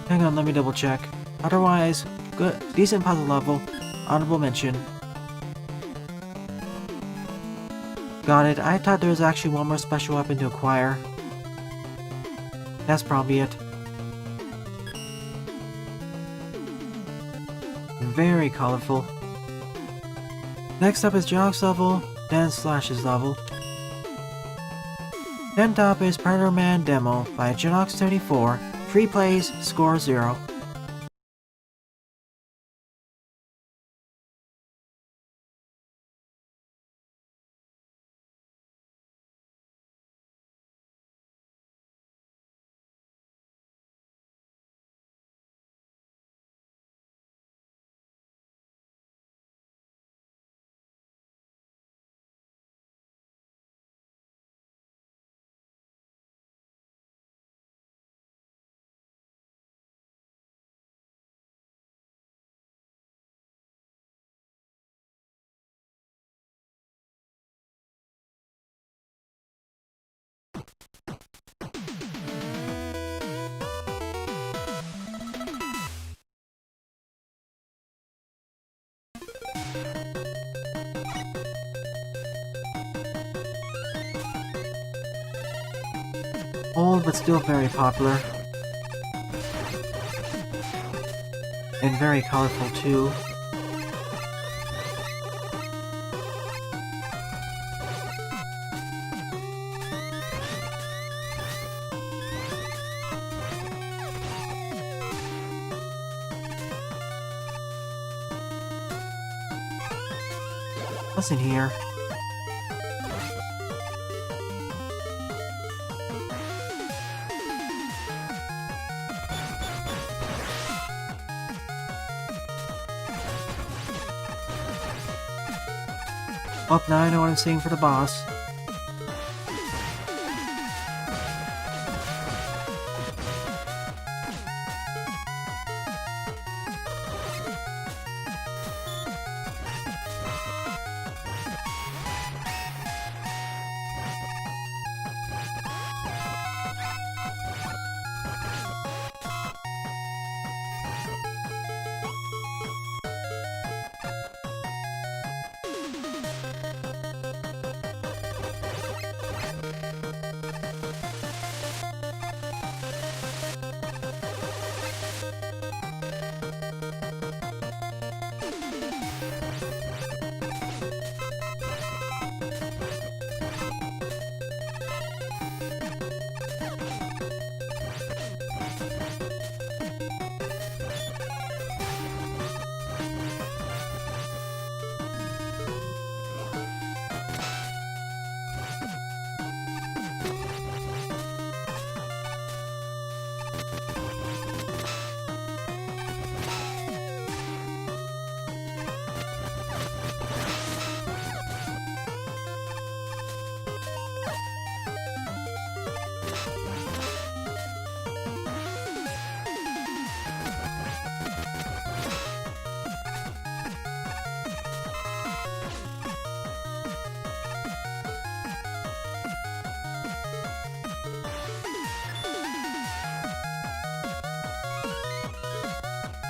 Hang on, let me double check. Otherwise, good, decent puzzle level. Honorable mention. Got it. I thought there was actually one more special weapon to acquire. That's probably it. Very colorful. Next up is Jog's level, then Slash's level. Then top is Predator Man Demo by Genox34. 3 plays, score 0. Old but still very popular. And very colorful too. What's in here? Oh, now I know what I'm seeing for the boss.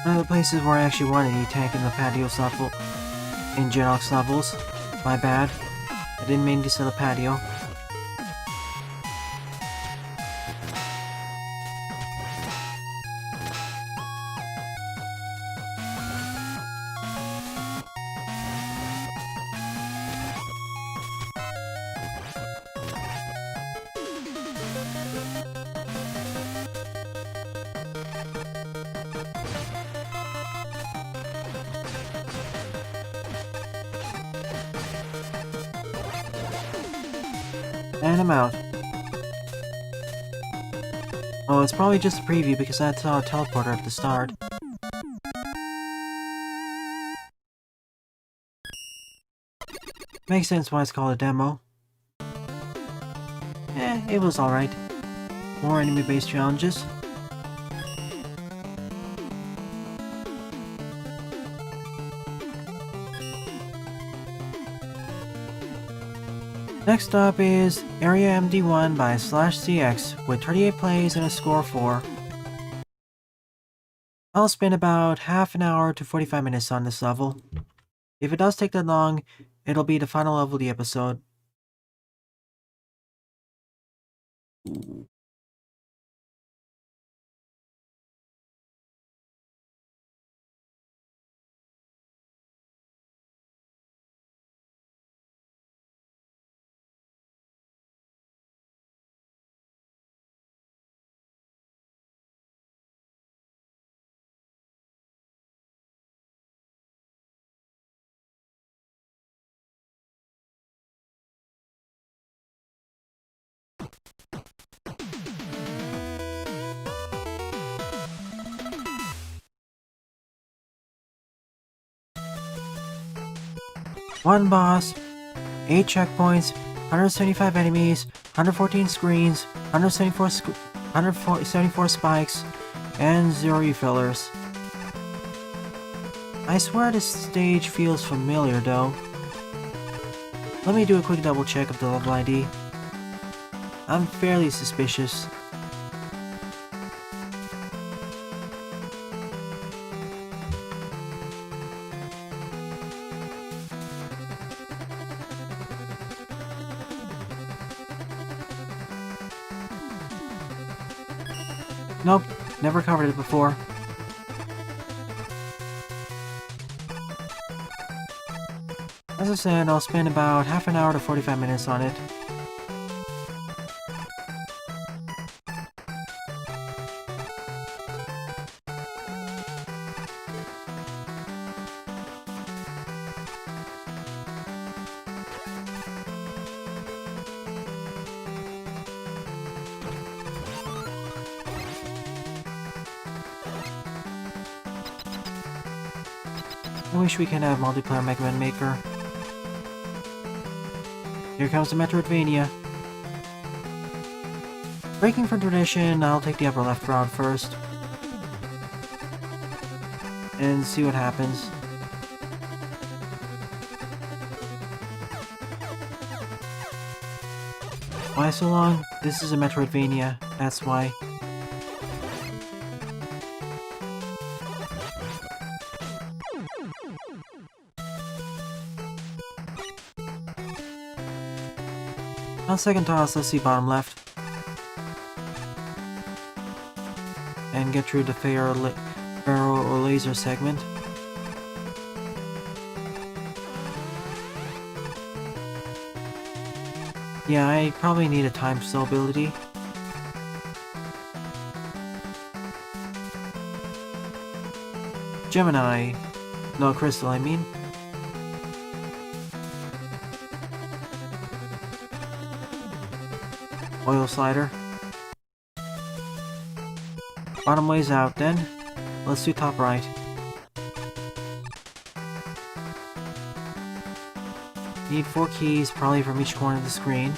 One of the places where I actually wanted a tank in the patio level, in Genox levels. My bad. I didn't mean to set a patio. And I'm out. Oh, it's probably just a preview because I saw a teleporter at the start. Makes sense why it's called a demo. It was alright. More enemy-based challenges. Next up is Area MD1 by /CX with 38 plays and a score of 4. I'll spend about half an hour to 45 minutes on this level. If it does take that long, it'll be the final level of the episode. One boss, 8 checkpoints, 175 enemies, 114 screens, 174 spikes, and 0 refillers. I swear this stage feels familiar though. Let me do a quick double check of the level ID. I'm fairly suspicious. Nope, never covered it before. As I said, I'll spend about half an hour to 45 minutes on it. I wish we can have multiplayer Mega Man Maker. Here comes the Metroidvania. Breaking from tradition, I'll take the upper left route first. And see what happens. Why so long? This is a Metroidvania, that's why. On second toss, let's see bottom left. And get through the Pharaoh or laser segment. Yeah, I probably need a time cell ability. Gemini. No, Crystal, I mean. Oil slider. Bottom ways out then. Let's do top right. Need 4 keys, probably from each corner of the screen.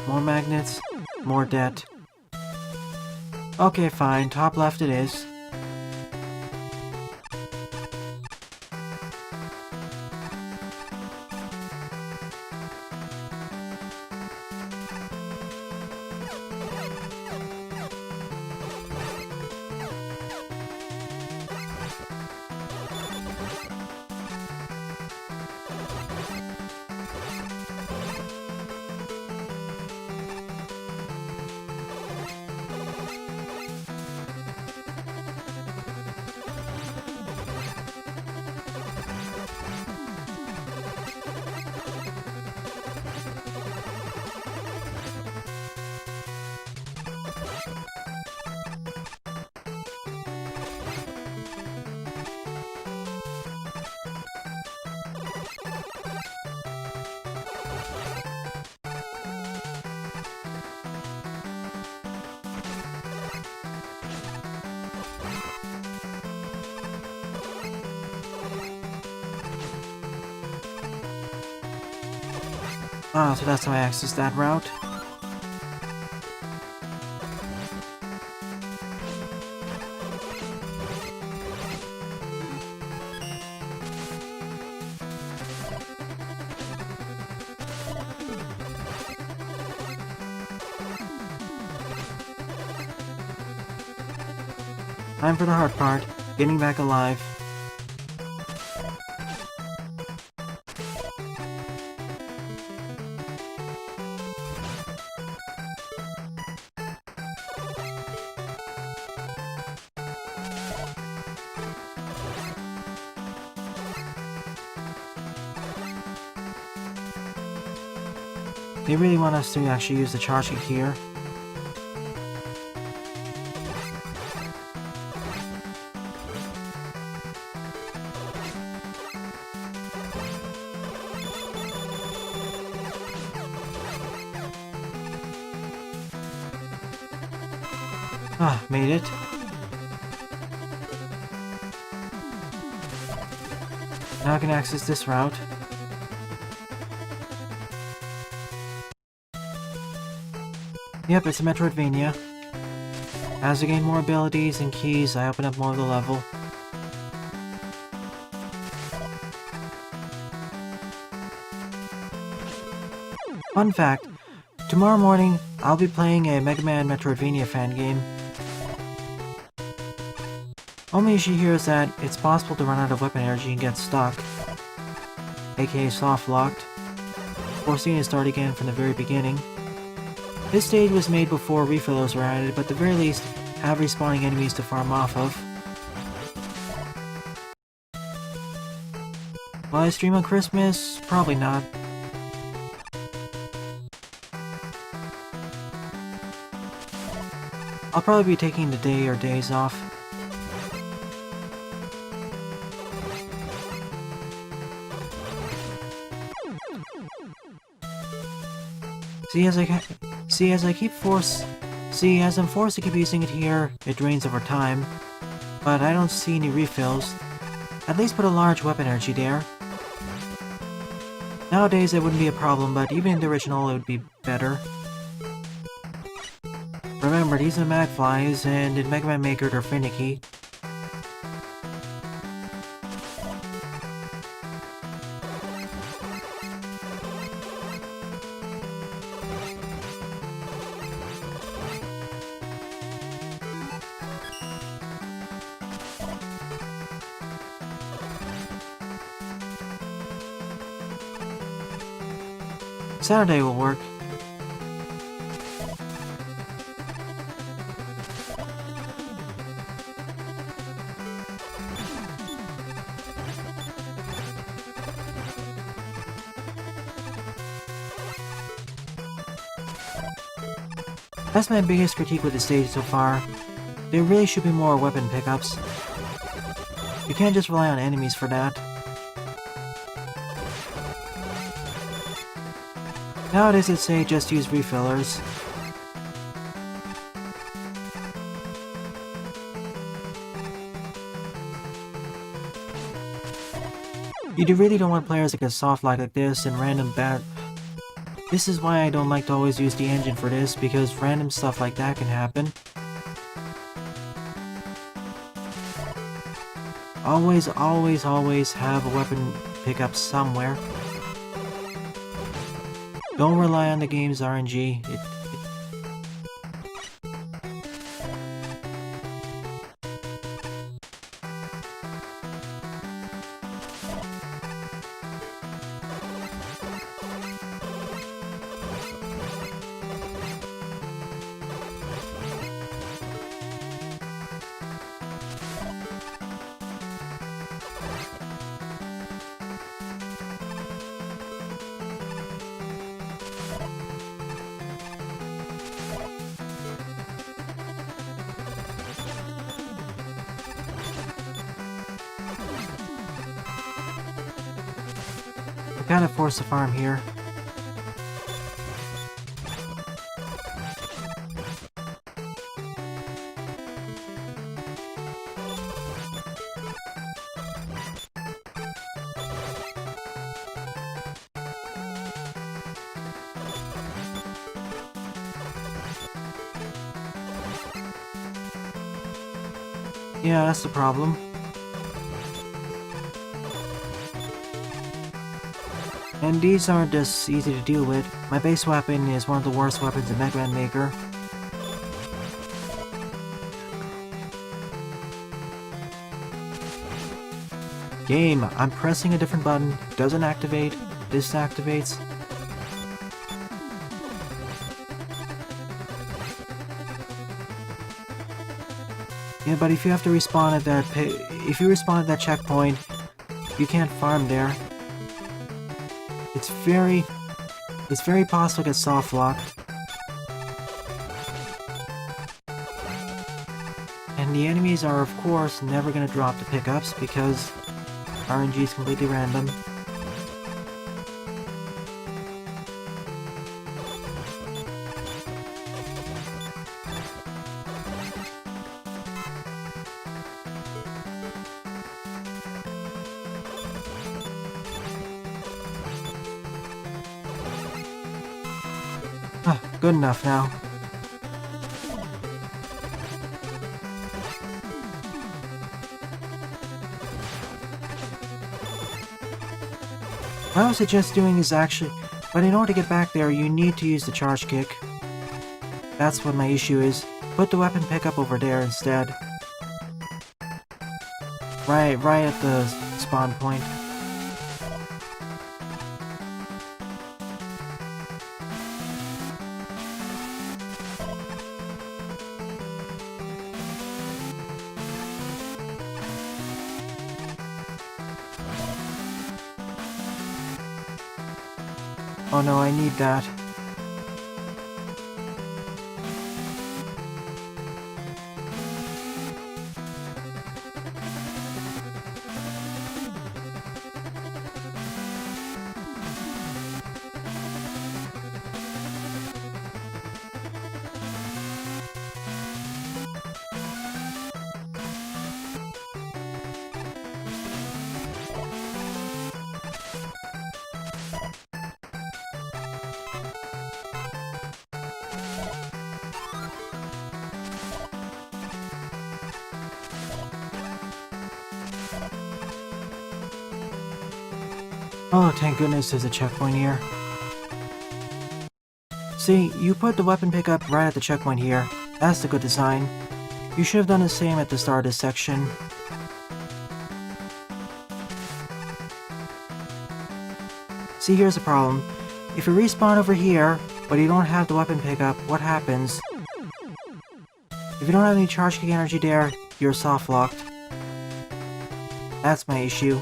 More magnets, more debt. Okay, fine, top left it is. Ah, so that's how I access that route. Time for the hard part, getting back alive. They really want us to actually use the charge kick here. Ah, made it. Now I can access this route. Yep, it's a Metroidvania. As I gain more abilities and keys, I open up more of the level. Fun fact, tomorrow morning, I'll be playing a Mega Man Metroidvania fan game. Only issue here is that it's possible to run out of weapon energy and get stuck, aka soft locked, forcing you to start again from the very beginning. This stage was made before refillers were added, but at the very least, have respawning enemies to farm off of. Will I stream on Christmas? Probably not. I'll probably be taking the day or days off. As I'm forced to keep using it here, it drains over time. But I don't see any refills. At least put a large weapon energy there. Nowadays it wouldn't be a problem, but even in the original it would be better. Remember, these are magflies, and in Mega Man Maker they're finicky. Saturday will work. That's my biggest critique with the stage so far. There really should be more weapon pickups. You can't just rely on enemies for that. Nowadays I'd say just use refillers. You really don't want players that get soft like this and random bad. This is why I don't like to always use the engine for this, because random stuff like that can happen. Always have a weapon pickup somewhere. Don't rely on the game's RNG. Kind of forced to farm here. Yeah, that's the problem. And these aren't just easy to deal with. My base weapon is one of the worst weapons in Mega Man Maker. Game, I'm pressing a different button. Doesn't activate. This activates. Yeah, but if you have to respawn at that respawn at that checkpoint, you can't farm there. It's very possible to get soft locked. And the enemies are of course never gonna drop the pickups because RNG is completely random. Ah, good enough now. What I would suggest doing is but in order to get back there, you need to use the charge kick. That's what my issue is. Put the weapon pickup over there instead. Right at the spawn point. Oh no, I need that. Oh, thank goodness there's a checkpoint here. See, you put the weapon pickup right at the checkpoint here. That's the good design. You should have done the same at the start of this section. See, here's the problem. If you respawn over here, but you don't have the weapon pickup, what happens? If you don't have any charge kick energy there, you're soft locked. That's my issue.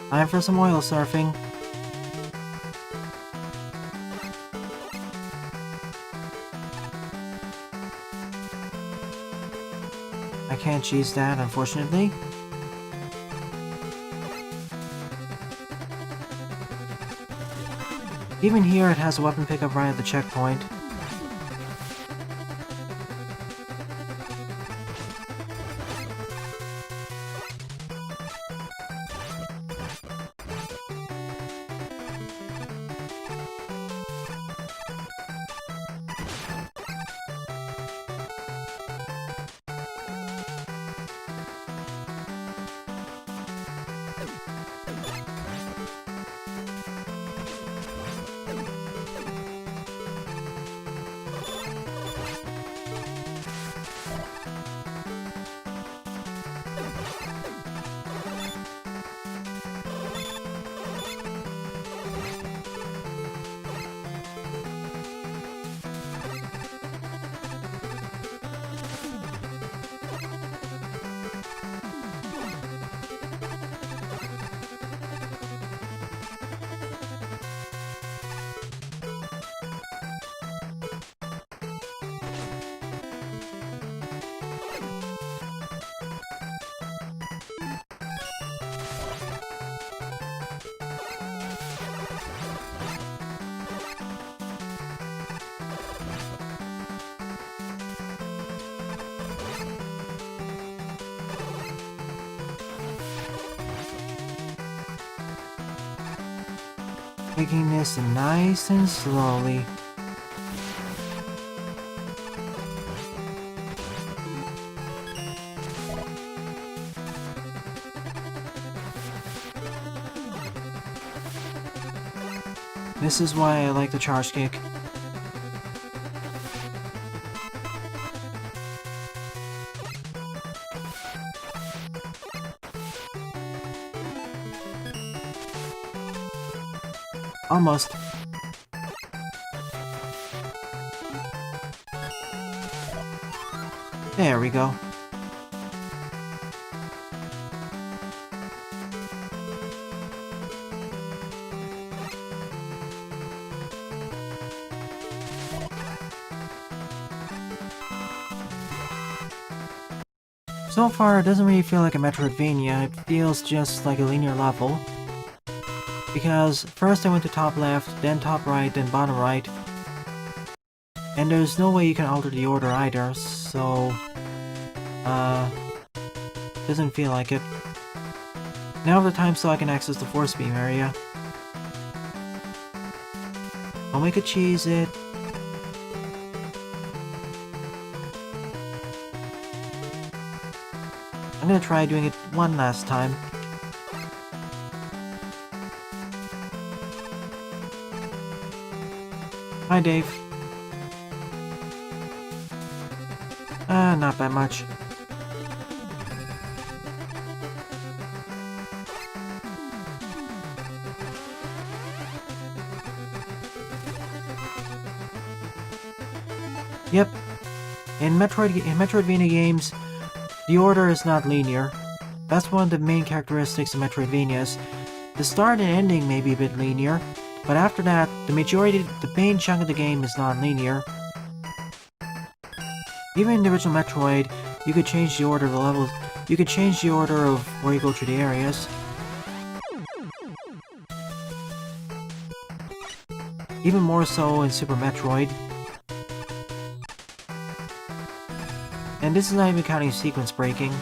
Time for some oil surfing. I can't cheese that, unfortunately. Even here, it has a weapon pickup right at the checkpoint. Taking this nice and slowly. This is why I like the charge kick. Almost. There we go. So far, it doesn't really feel like a Metroidvania, it feels just like a linear level. Because first I went to top left, then top right, then bottom right. And there's no way you can alter the order either, so... doesn't feel like it. Now the time so I can access the force beam area. I'll make a cheese it. I'm gonna try doing it one last time. Hi, Dave. Not that much. Yep. In Metroidvania games, the order is not linear. That's one of the main characteristics of Metroidvanias. The start and ending may be a bit linear, but after that, the main chunk of the game is non-linear. Even in the original Metroid, you could change the order of the levels. You could change the order of where you go through the areas. Even more so in Super Metroid. And this is not even counting sequence breaking.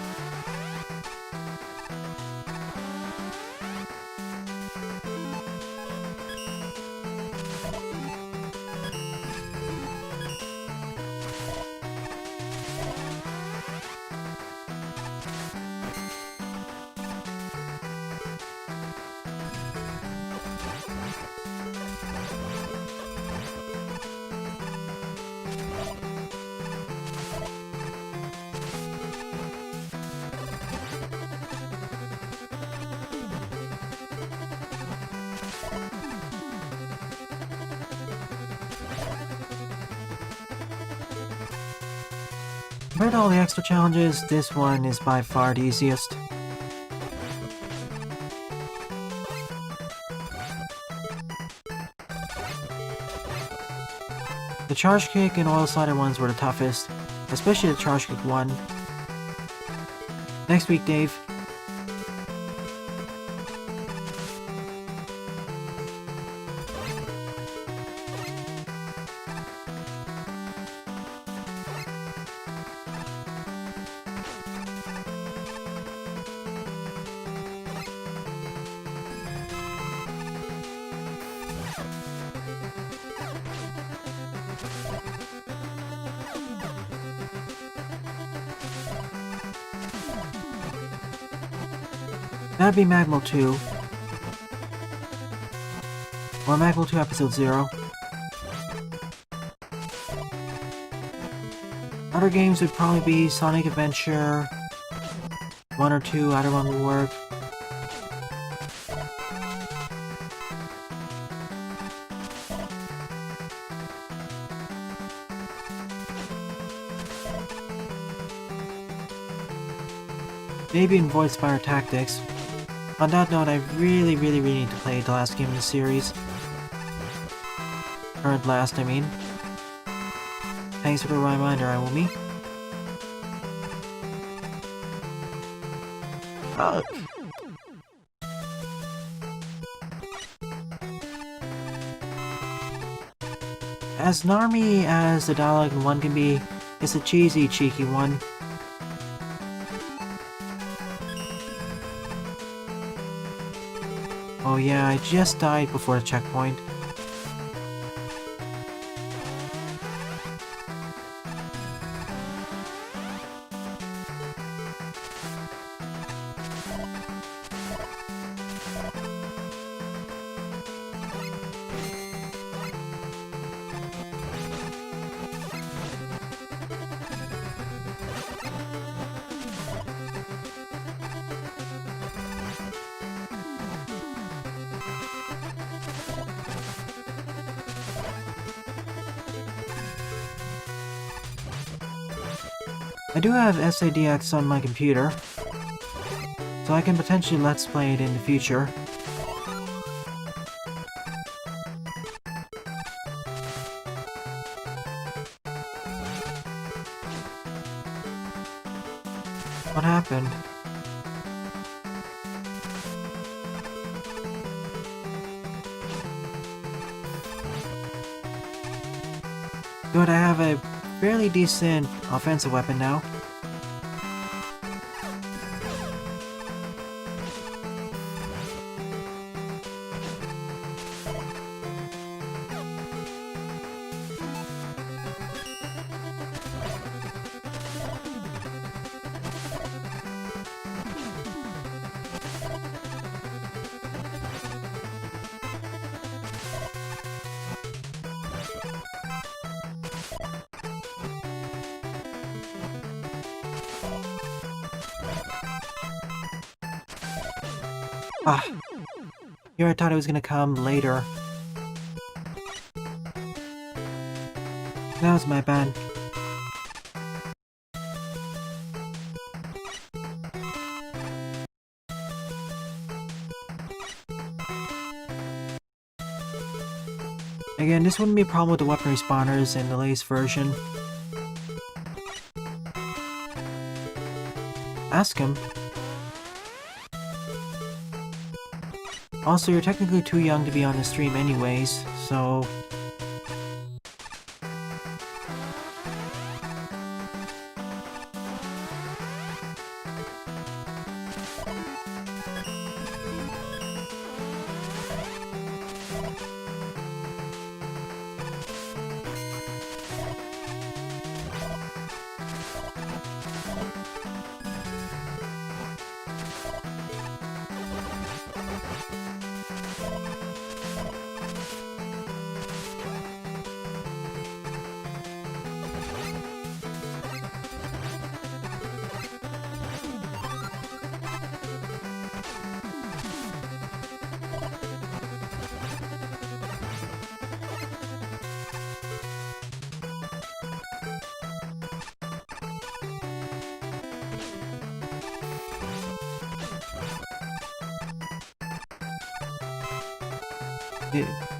Compared to all the extra challenges, this one is by far the easiest. The charge kick and oil slider ones were the toughest, especially the charge kick one. Next week, Dave. That'd be Magma 2. Or Magma 2 Episode 0. Other games would probably be Sonic Adventure 1 or 2, either one would work. Maybe in Void Spire Tactics. On that note, I really need to play the last game in the series. Current last, I mean. Thanks for the reminder, Iwumi. Ugh. As narmy as the dialogue in 1 can be, it's a cheesy, cheeky one. Oh yeah, I just died before the checkpoint. I do have SADX on my computer, so I can potentially let's play it in the future. What happened? Good, I have a fairly decent offensive weapon now. Ah, here I thought it was gonna come later. That was my bad. Again, this wouldn't be a problem with the weapon respawners in the latest version. Ask him. Also, you're technically too young to be on the stream anyways, so...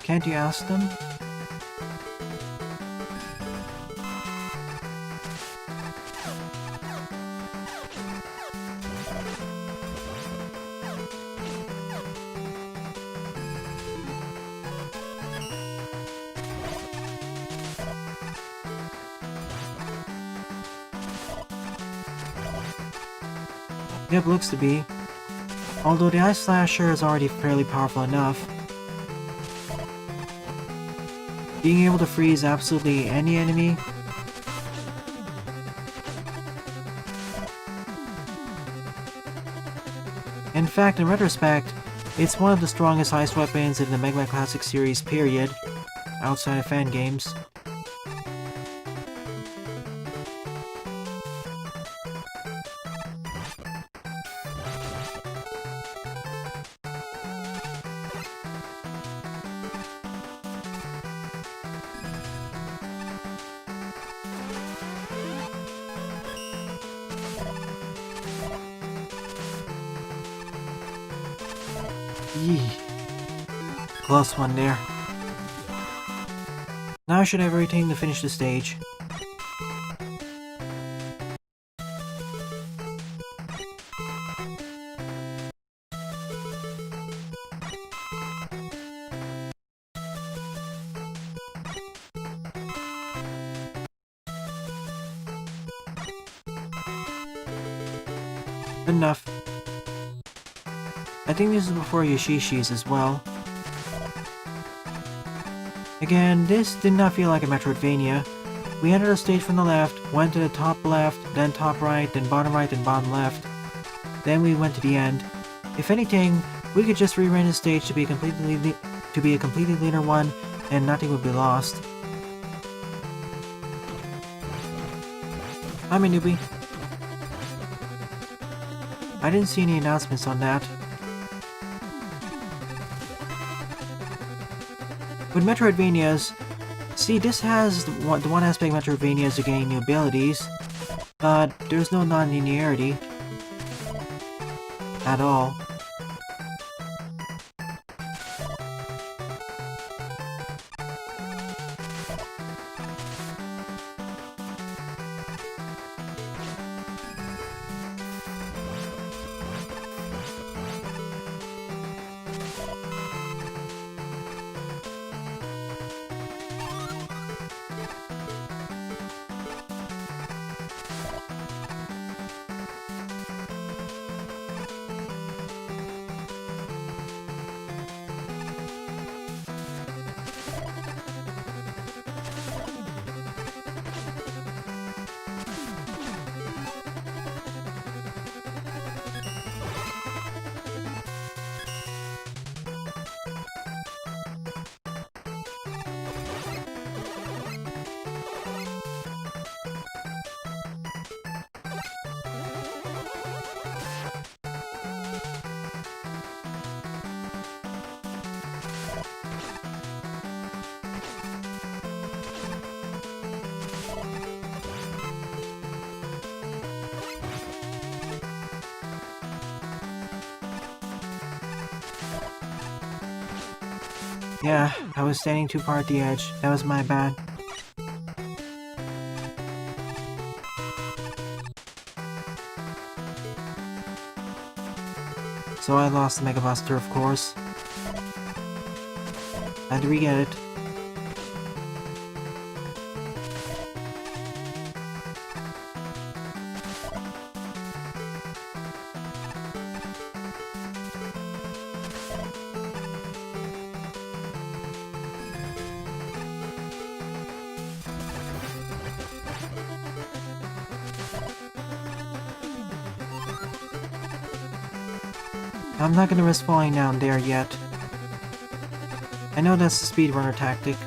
Can't you ask them? Yep, looks to be. Although the Ice Slasher is already fairly powerful enough. Being able to freeze absolutely any enemy. In fact, in retrospect, it's one of the strongest ice weapons in the Mega Man Classic series period, outside of fan games. Yee. Close one there. Now I should have everything to finish the stage. Enough. I think this is before Yoshishi's as well. Again, this did not feel like a Metroidvania. We entered a stage from the left, went to the top left, then top right, then bottom left. Then we went to the end. If anything, we could just rerun the stage to be a completely linear one, and nothing would be lost. I'm a newbie. I didn't see any announcements on that. With Metroidvanias, see, this has the one aspect of Metroidvanias of gaining new abilities, but there's no non-linearity at all. Yeah, I was standing too far at the edge. That was my bad. So I lost the Mega Buster, of course. Had to re-get it. I'm not gonna risk falling down there yet. I know that's the speedrunner tactic.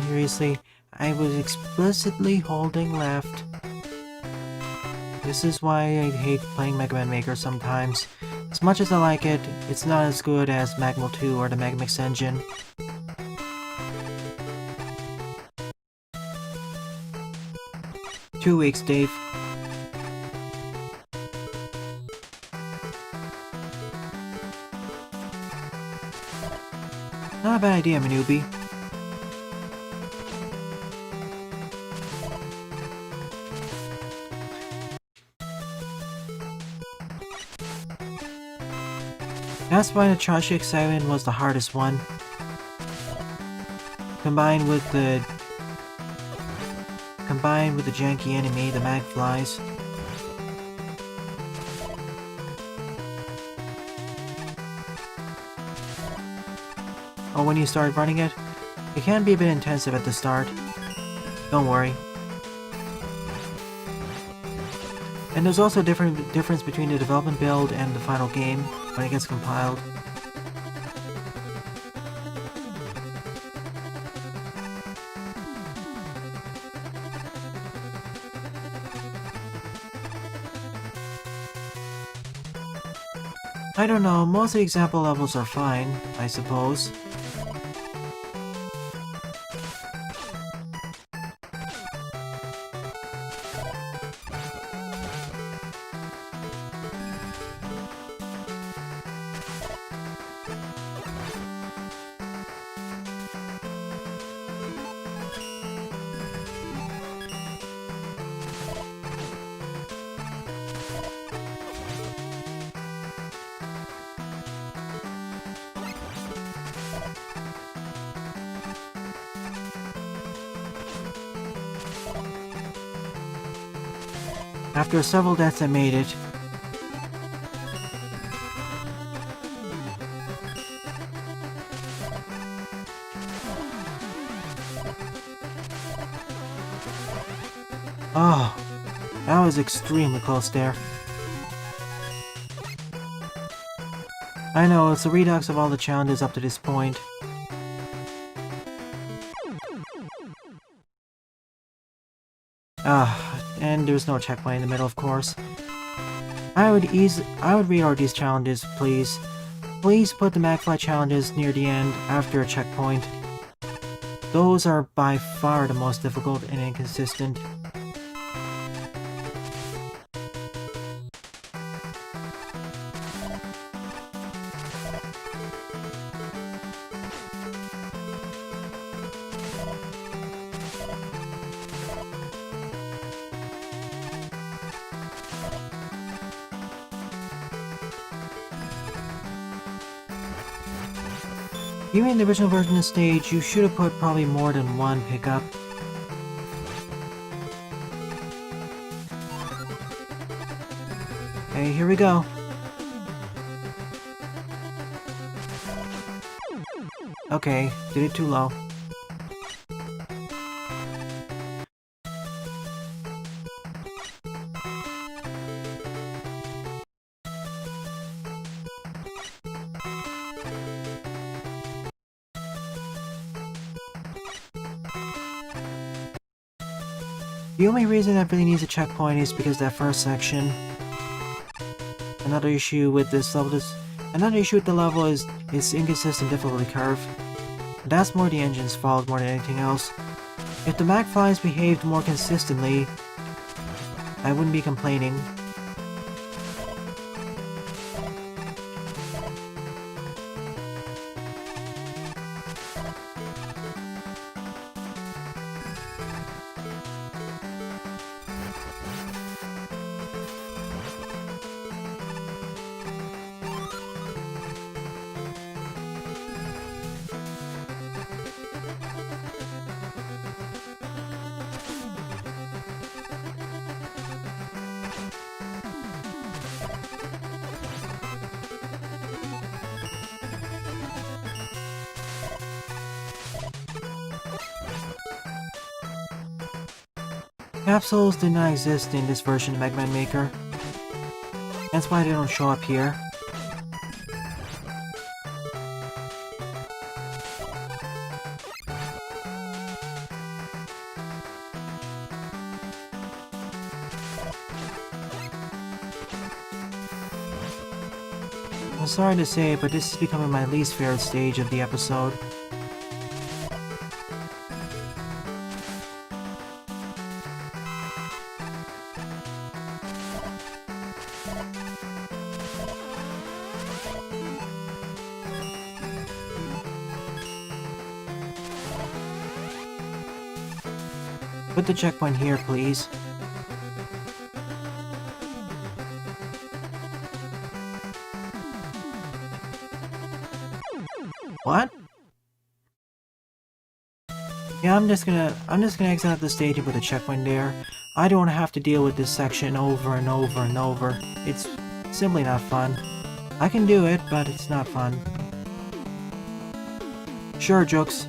Seriously, I was explicitly holding left. This is why I hate playing Mega Man Maker sometimes. As much as I like it, it's not as good as Magma 2 or the Mega Mix engine. Two weeks, Dave. Not a bad idea, Manubi. That's why the Chashi Excitement was the hardest one. Combined with the janky enemy, the Magflies. Oh, when you start running it? It can be a bit intensive at the start. Don't worry. And there's also a difference between the development build and the final game when it gets compiled. I don't know, most of the example levels are fine, I suppose. After several deaths, I made it. Oh, that was extremely close there. I know, it's a redux of all the challenges up to this point. And there's no checkpoint in the middle, of course. I would reorder these challenges, please. Please put the MagFly challenges near the end, after a checkpoint. Those are by far the most difficult and inconsistent. Even in the original version of the stage, you should have put probably more than one pickup. Okay, here we go. Okay, did it too low. The only reason that really needs a checkpoint is because that first section. Another issue with this level is its inconsistent difficulty curve. That's more the engine's fault more than anything else. If the MagFlies behaved more consistently, I wouldn't be complaining. Capsules do not exist in this version of Mega Man Maker. That's why they don't show up here. I'm sorry to say it, but this is becoming my least favorite stage of the episode. Put the checkpoint here, please. What? Yeah, I'm just gonna exit out the stage and put a checkpoint there. I don't have to deal with this section over and over and over. It's simply not fun. I can do it, but it's not fun. Sure, Jokes.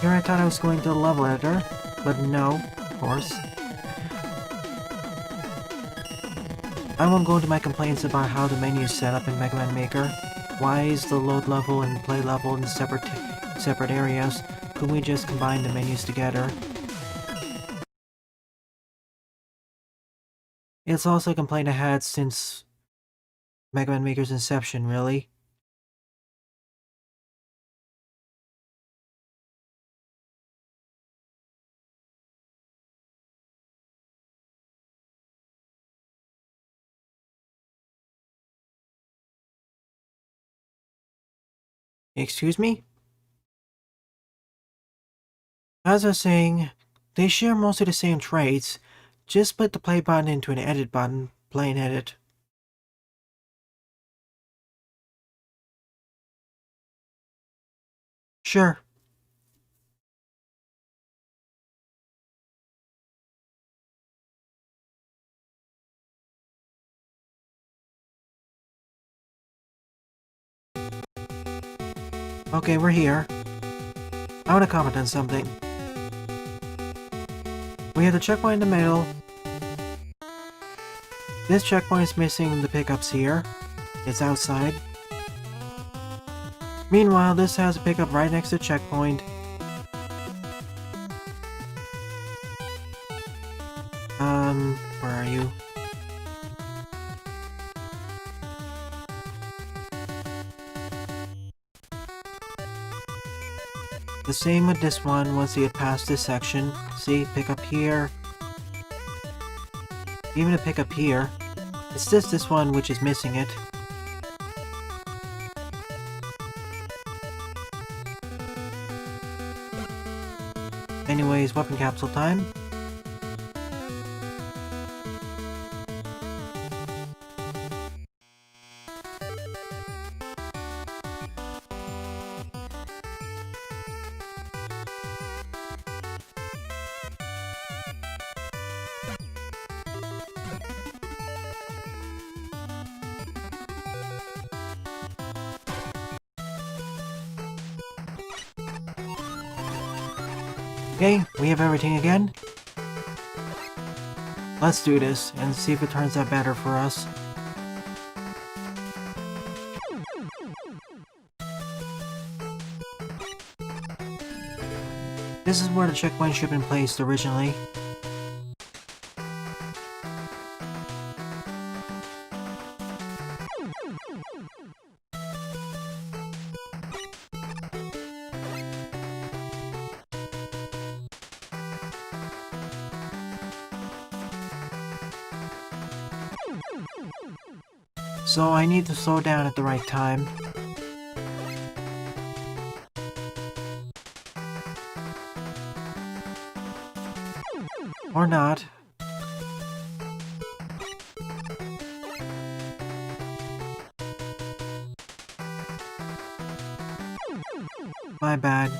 Here I thought I was going to the level editor, but no, of course. I won't go into my complaints about how the menu is set up in Mega Man Maker. Why is the load level and play level in separate areas? Couldn't we just combine the menus together? It's also a complaint I had since Mega Man Maker's inception, really. Excuse me? As I was saying, they share most of the same traits. Just split the play button into an edit button, play and edit. Sure. Okay, we're here. I want to comment on something. We have the checkpoint in the middle. This checkpoint is missing the pickups here. It's outside. Meanwhile, this has a pickup right next to the checkpoint. Where are you? The same with this one once you get past this section. See, pick up here. Even a pick up here. It's just this one which is missing it. Anyways, weapon capsule time. Okay, we have everything again. Let's do this and see if it turns out better for us. This is where the checkpoint should have been placed originally. So I need to slow down at the right time. Or not. My bad.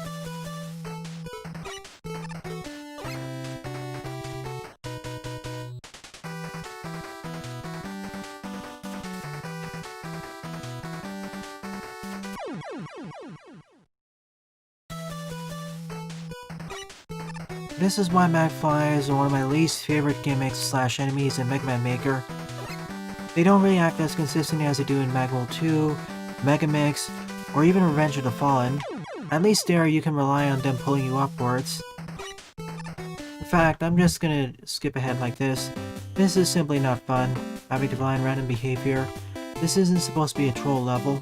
This is why magflies are one of my least favorite gimmicks / enemies in Mega Man Maker. They don't really act as consistently as they do in Magma 2, Mega Mix, or even Revenge of the Fallen. At least there you can rely on them pulling you upwards. In fact, I'm just gonna skip ahead like this. This is simply not fun, having to rely on random behavior. This isn't supposed to be a troll level.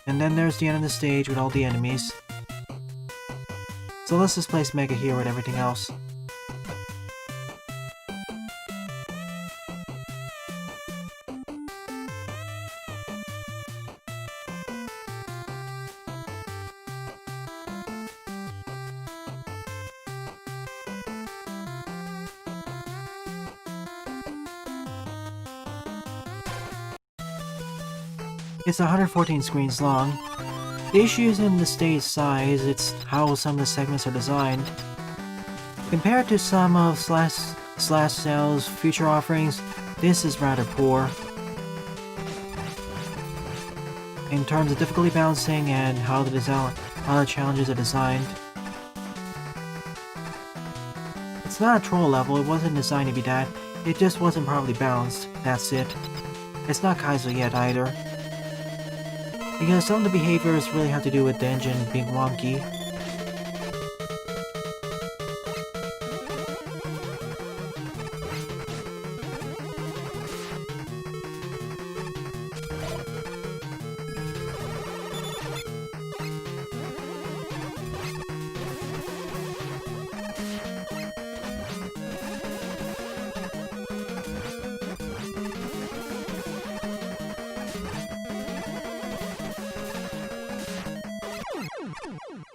And then there's the end of the stage with all the enemies. So let's just place Mega here with everything else. It's 114 screens long. The issue isn't the stage size, it's how some of the segments are designed. Compared to some of Slash Cell's future offerings, this is rather poor. in terms of difficulty balancing and how the challenges are designed. It's not a troll level, it wasn't designed to be that. It just wasn't properly balanced, that's it. It's not Kaizo yet either. Because some of the behaviors really have to do with the engine being wonky.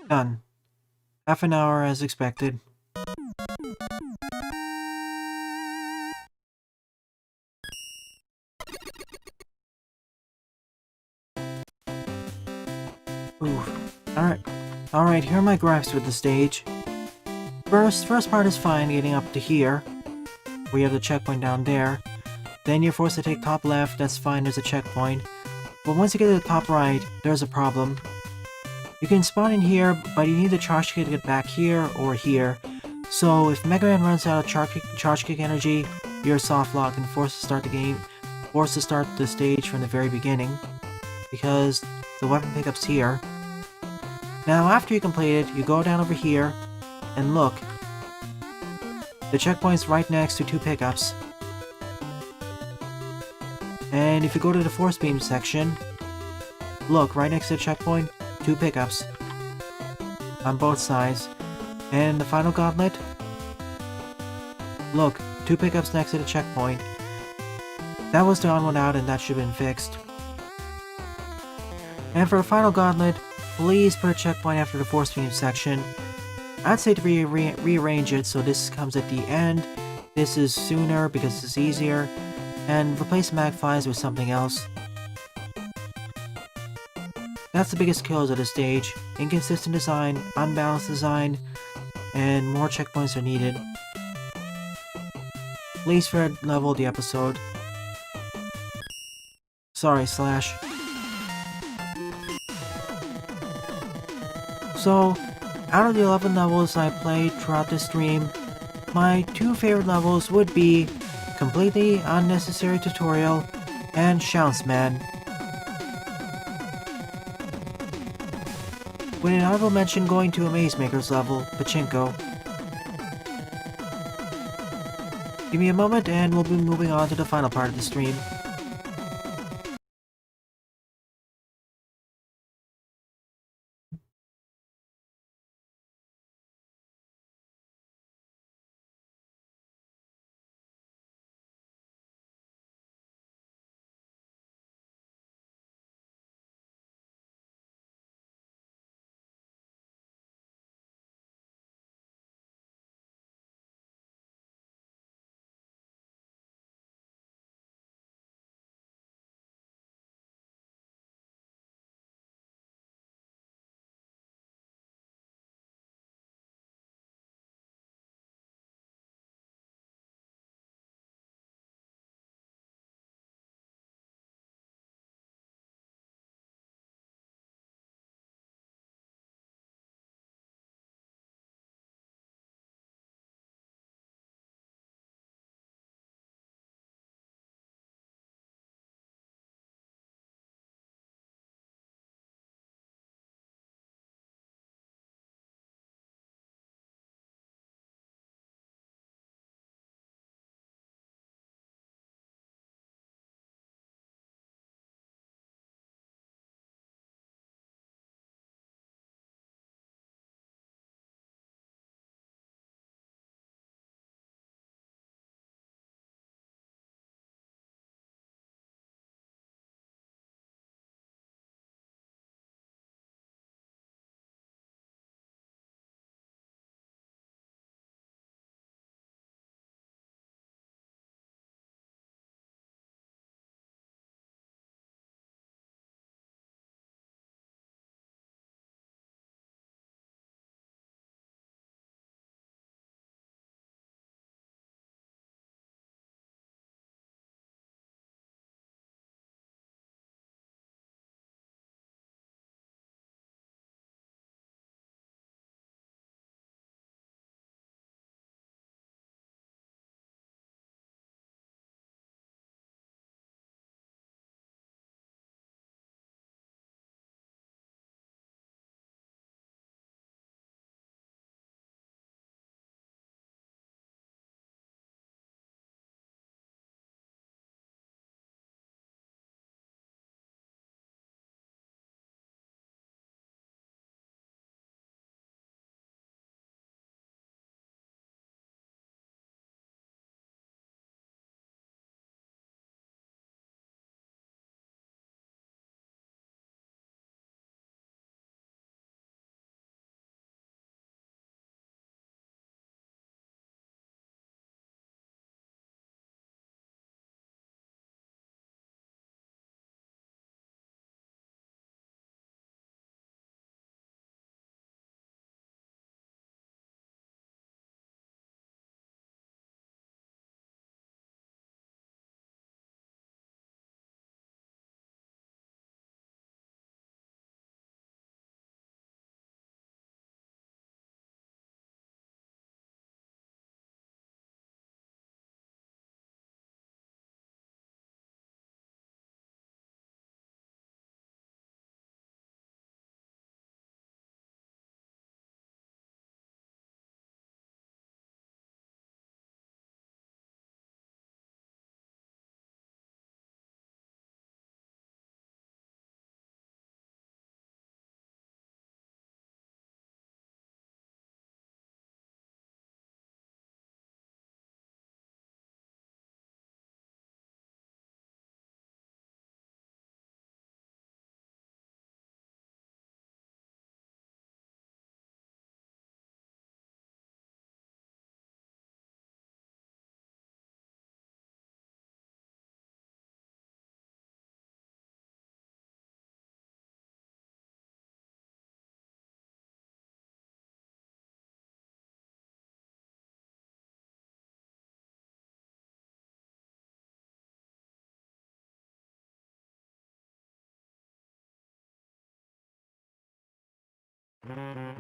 Done. Half an hour as expected. Oof. Alright, here are my gripes with the stage. First part is fine getting up to here. We have the checkpoint down there. Then you're forced to take top left, that's fine, there's a checkpoint. But once you get to the top right, there's a problem. You can spawn in here, but you need the charge kick to get back here or here. So if Mega Man runs out of charge kick energy, you're soft locked and forced to start the stage from the very beginning. Because the weapon pickup's here. Now after you complete it, you go down over here, and look. The checkpoint's right next to 2 pickups. And if you go to the force beam section, look, right next to the checkpoint, 2 pickups. On both sides. And the final gauntlet, look, 2 pickups next to the checkpoint. That was the on one out and that should have been fixed. And for a final gauntlet, please put a checkpoint after the force beam section. I'd say to rearrange it so this comes at the end, this is sooner because it's easier, and replace mag flies with something else. That's the biggest kills of the stage. Inconsistent design, unbalanced design, and more checkpoints are needed. Please fair level the episode. Sorry, Slash. So, out of the 11 levels I played throughout this stream, my 2 favorite levels would be Completely Unnecessary Tutorial and Shounce Man. With an honorable mention going to AmazeMaker's level, Pachinko. Give me a moment and we'll be moving on to the final part of the stream.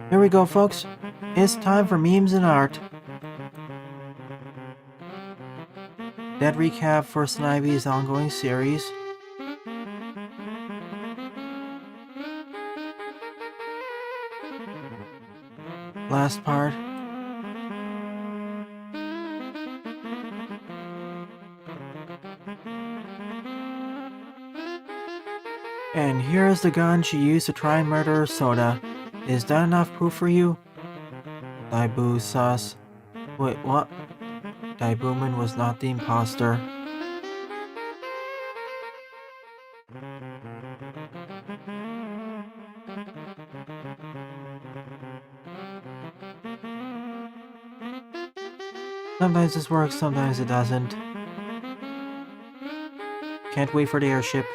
Here we go, folks. It's time for memes and art. That recap for Snivy's ongoing series. Last part. And here is the gun she used to try and murder Soda. Is that enough proof for you? Daibu sus. Wait, what? Daibuman was not the imposter. Sometimes this works, sometimes it doesn't. Can't wait for the airship.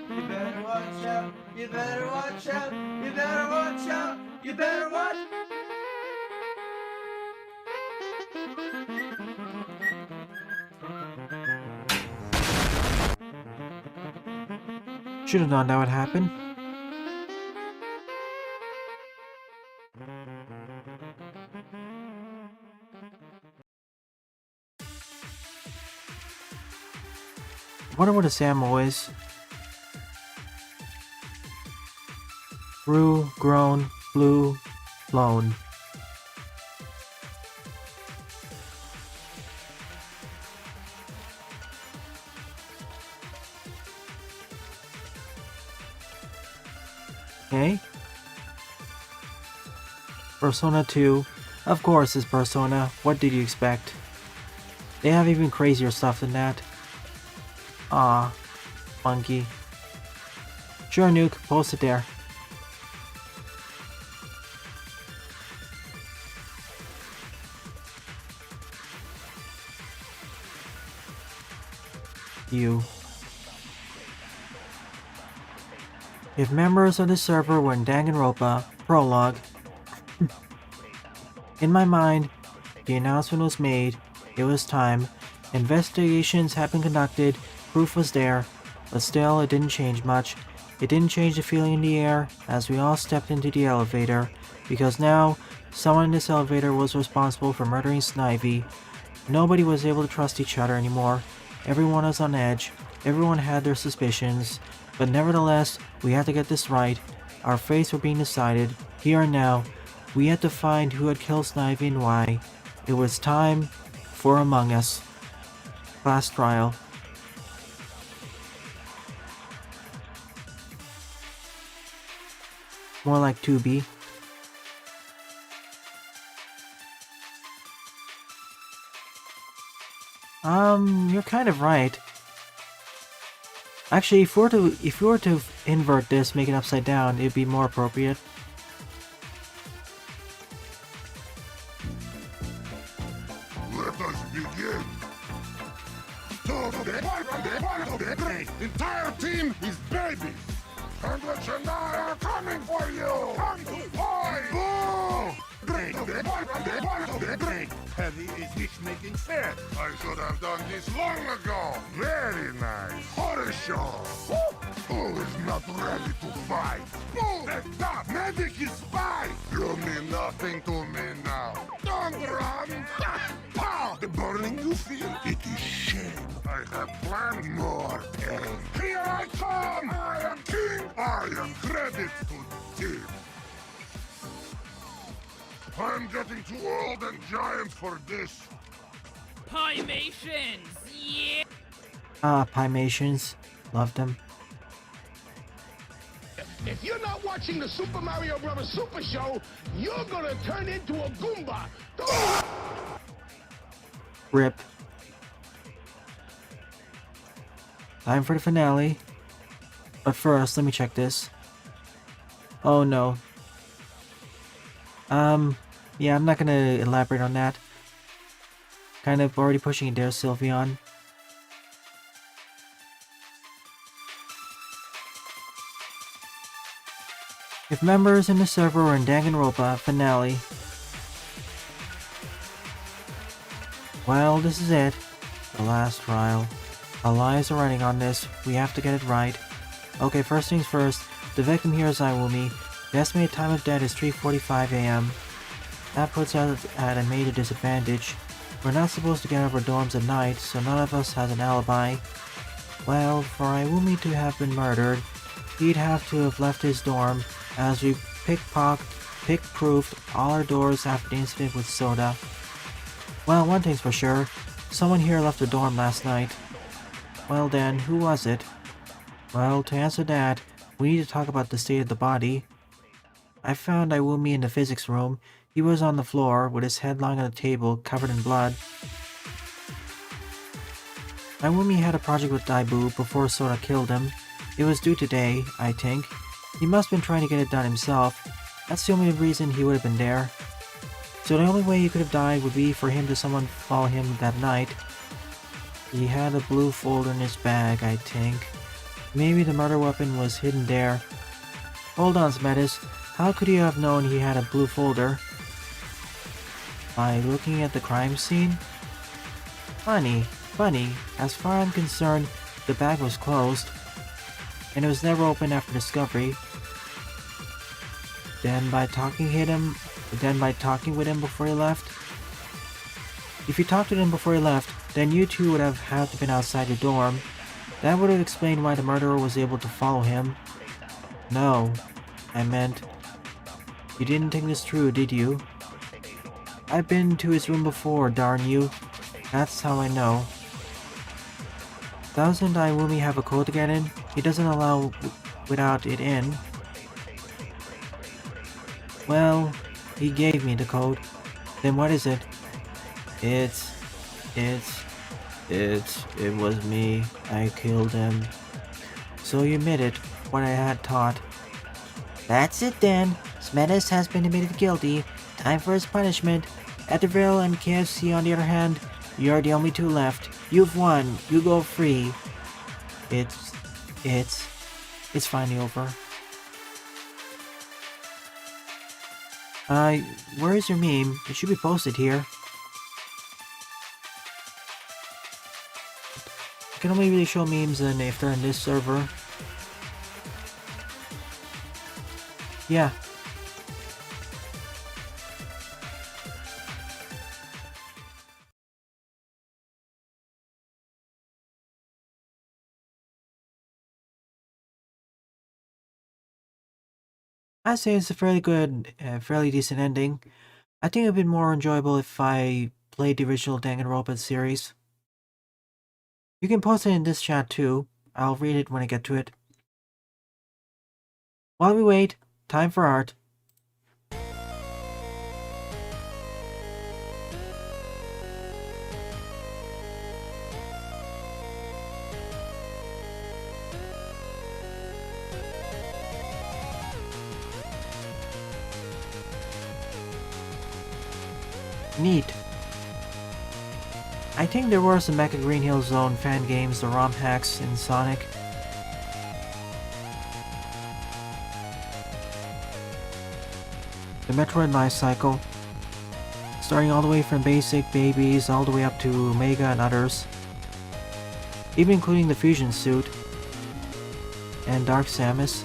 You better watch out, you better watch out, you better watch out, you better watch. Should have known that would happen. Wonder what a Samo is. Grew, grown, flew, flown. Okay. Persona 2. Of course it's Persona. What did you expect? They have even crazier stuff than that. Ah, funky. Sure, Nuke, post it there. You. If members of the server were in Danganronpa, prologue. In my mind, the announcement was made, it was time, investigations had been conducted, proof was there, but still it didn't change much. It didn't change the feeling in the air as we all stepped into the elevator, because now, someone in this elevator was responsible for murdering Snivy. Nobody was able to trust each other anymore. Everyone was on edge, everyone had their suspicions, but nevertheless, we had to get this right. Our fates were being decided, here and now. We had to find who had killed Snivy and why. It was time for Among Us. Class trial. More like 2B. You're kind of right. Actually, if we were to invert this, make it upside down, it'd be more appropriate. Let us begin. The entire team is babies. Sandwich and I are coming for you. Come to fight. Boo! Heavy is this making fair. I should have done this long ago. Very nice. Horror show. Who is not ready to fight? Stop! Medic is spy! You mean nothing to me now. Don't run! Pow! The burning you feel, it is shame. I have planned more pain. Here I come! I am king! I am credit to team. I'm getting too old and giant for this. Pymations! Yeah! Ah, Pymations. Loved them. If you're not watching the Super Mario Bros. Super Show, you're gonna turn into a Goomba. RIP. Time for the finale. But first, let me check this. Oh no. Yeah, I'm not gonna elaborate on that. Kind of already pushing it there, Sylveon. If members in the server were in Danganronpa finale. Well, this is it. The last trial. Our lives are running on this. We have to get it right. Okay, first things first. The victim here is Iwumi. The estimated time of death is 3:45 a.m. That puts us at a major disadvantage. We're not supposed to get out of our dorms at night, so none of us has an alibi. Well, for Iwumi to have been murdered, he'd have to have left his dorm, as we pick-proofed all our doors after the incident with Soda. Well, one thing's for sure. Someone here left the dorm last night. Well then, who was it? Well, to answer that, we need to talk about the state of the body. I found Iwumi in the physics room. He was on the floor, with his head lying on the table, covered in blood. Iwumi had a project with Daibu before Soda killed him. It was due today, I think. He must have been trying to get it done himself. That's the only reason he would have been there. So the only way he could have died would be for someone follow him that night. He had a blue folder in his bag, I think. Maybe the murder weapon was hidden there. Hold on, Smetis. How could you have known he had a blue folder? By looking at the crime scene? Funny. As far as I'm concerned, the bag was closed. And it was never opened after discovery. Then by talking with him before he left? If you talked to him before he left, then you two would have had to been outside your dorm. That would have explained why the murderer was able to follow him. No, I meant, you didn't think this through, did you? I've been to his room before, darn you. That's how I know. Doesn't Iwumi have a code to get in? He doesn't allow without it in. Well, he gave me the code. Then what is it? It was me. I killed him. So you admitted what I had taught. That's it then. Smetis has been admitted guilty. Time for his punishment. Etherville and KFC on the other hand, you're the only two left. You've won. You go free. It's finally over. Where is your meme? It should be posted here. I can only really show memes if they're in this server. Yeah. I'd say it's a fairly good, fairly decent ending. I think it would be more enjoyable if I played the original Danganronpa series. You can post it in this chat too. I'll read it when I get to it. While we wait, time for art. Neat. I think there were some Mecha Green Hill Zone fan games, the ROM hacks in Sonic. The Metroid life cycle. Starting all the way from basic babies all the way up to Omega and others. Even including the Fusion Suit. And Dark Samus.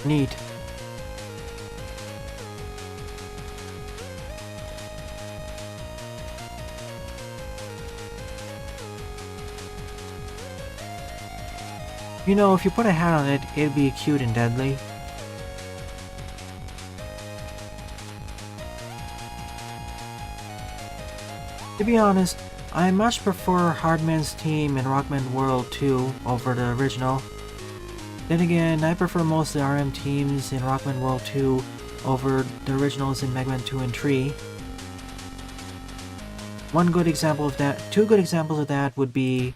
Neat. You know, if you put a hat on it, it'd be cute and deadly. To be honest, I much prefer Hardman's team in Rockman World 2 over the original. Then again, I prefer most of the RM teams in Rockman World 2 over the originals in Mega Man 2 and 3. Two good examples of that would be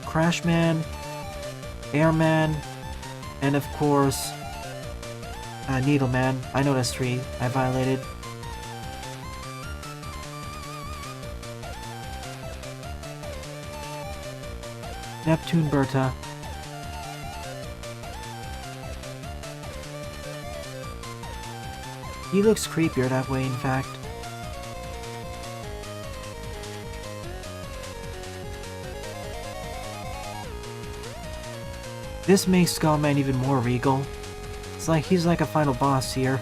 Crashman, Airman, and of course, Needleman. I know that's 3. I violated. Neptune Berta. He looks creepier that way, in fact. This makes Skullman even more regal. It's like he's like a final boss here.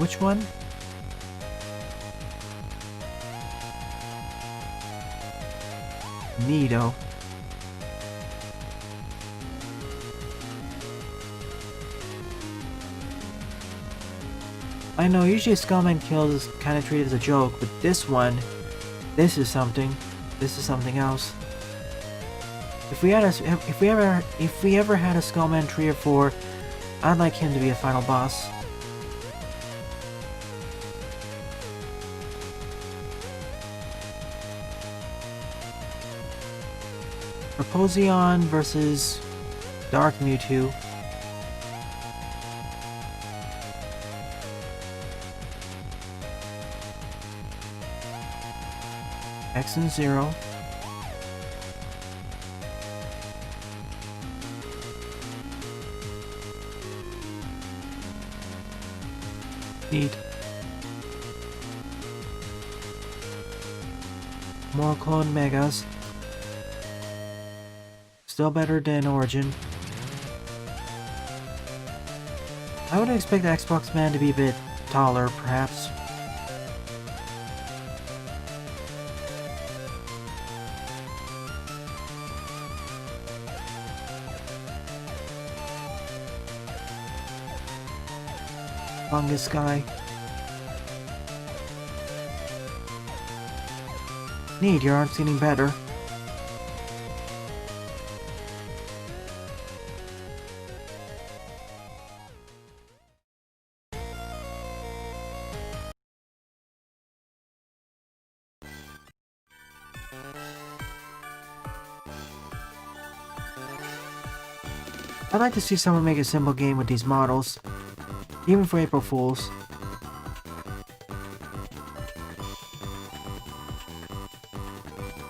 Which one? Neato. I know, usually Skullman kills is kind of treated as a joke, but this one, this is something. This is something else. If we ever had a Skullman 3 or 4, I'd like him to be a final boss. Proposion versus Dark Mewtwo. X and 0. Neat. More clone Megas. Still better than Origin. I would expect Xbox Man to be a bit taller, perhaps. Fungus guy. Neat, your arm's getting better. I'd like to see someone make a simple game with these models, even for April Fools.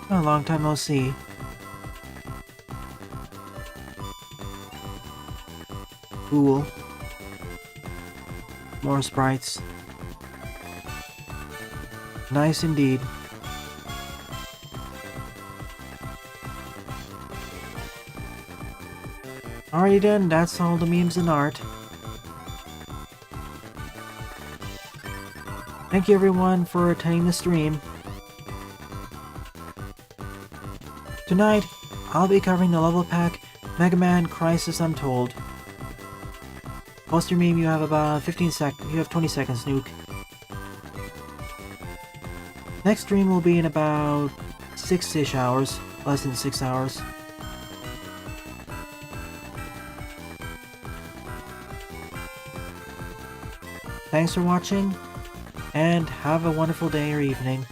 A long time no see. Cool. More sprites. Nice indeed. Alrighty then, that's all the memes and art. Thank you everyone for attending the stream. Tonight, I'll be covering the level pack Mega Man Crisis Untold. Post your meme, you have about 15 seconds. You have 20 seconds, Nuke. Next stream will be in about 6-ish hours, less than 6 hours. Thanks for watching, and have a wonderful day or evening.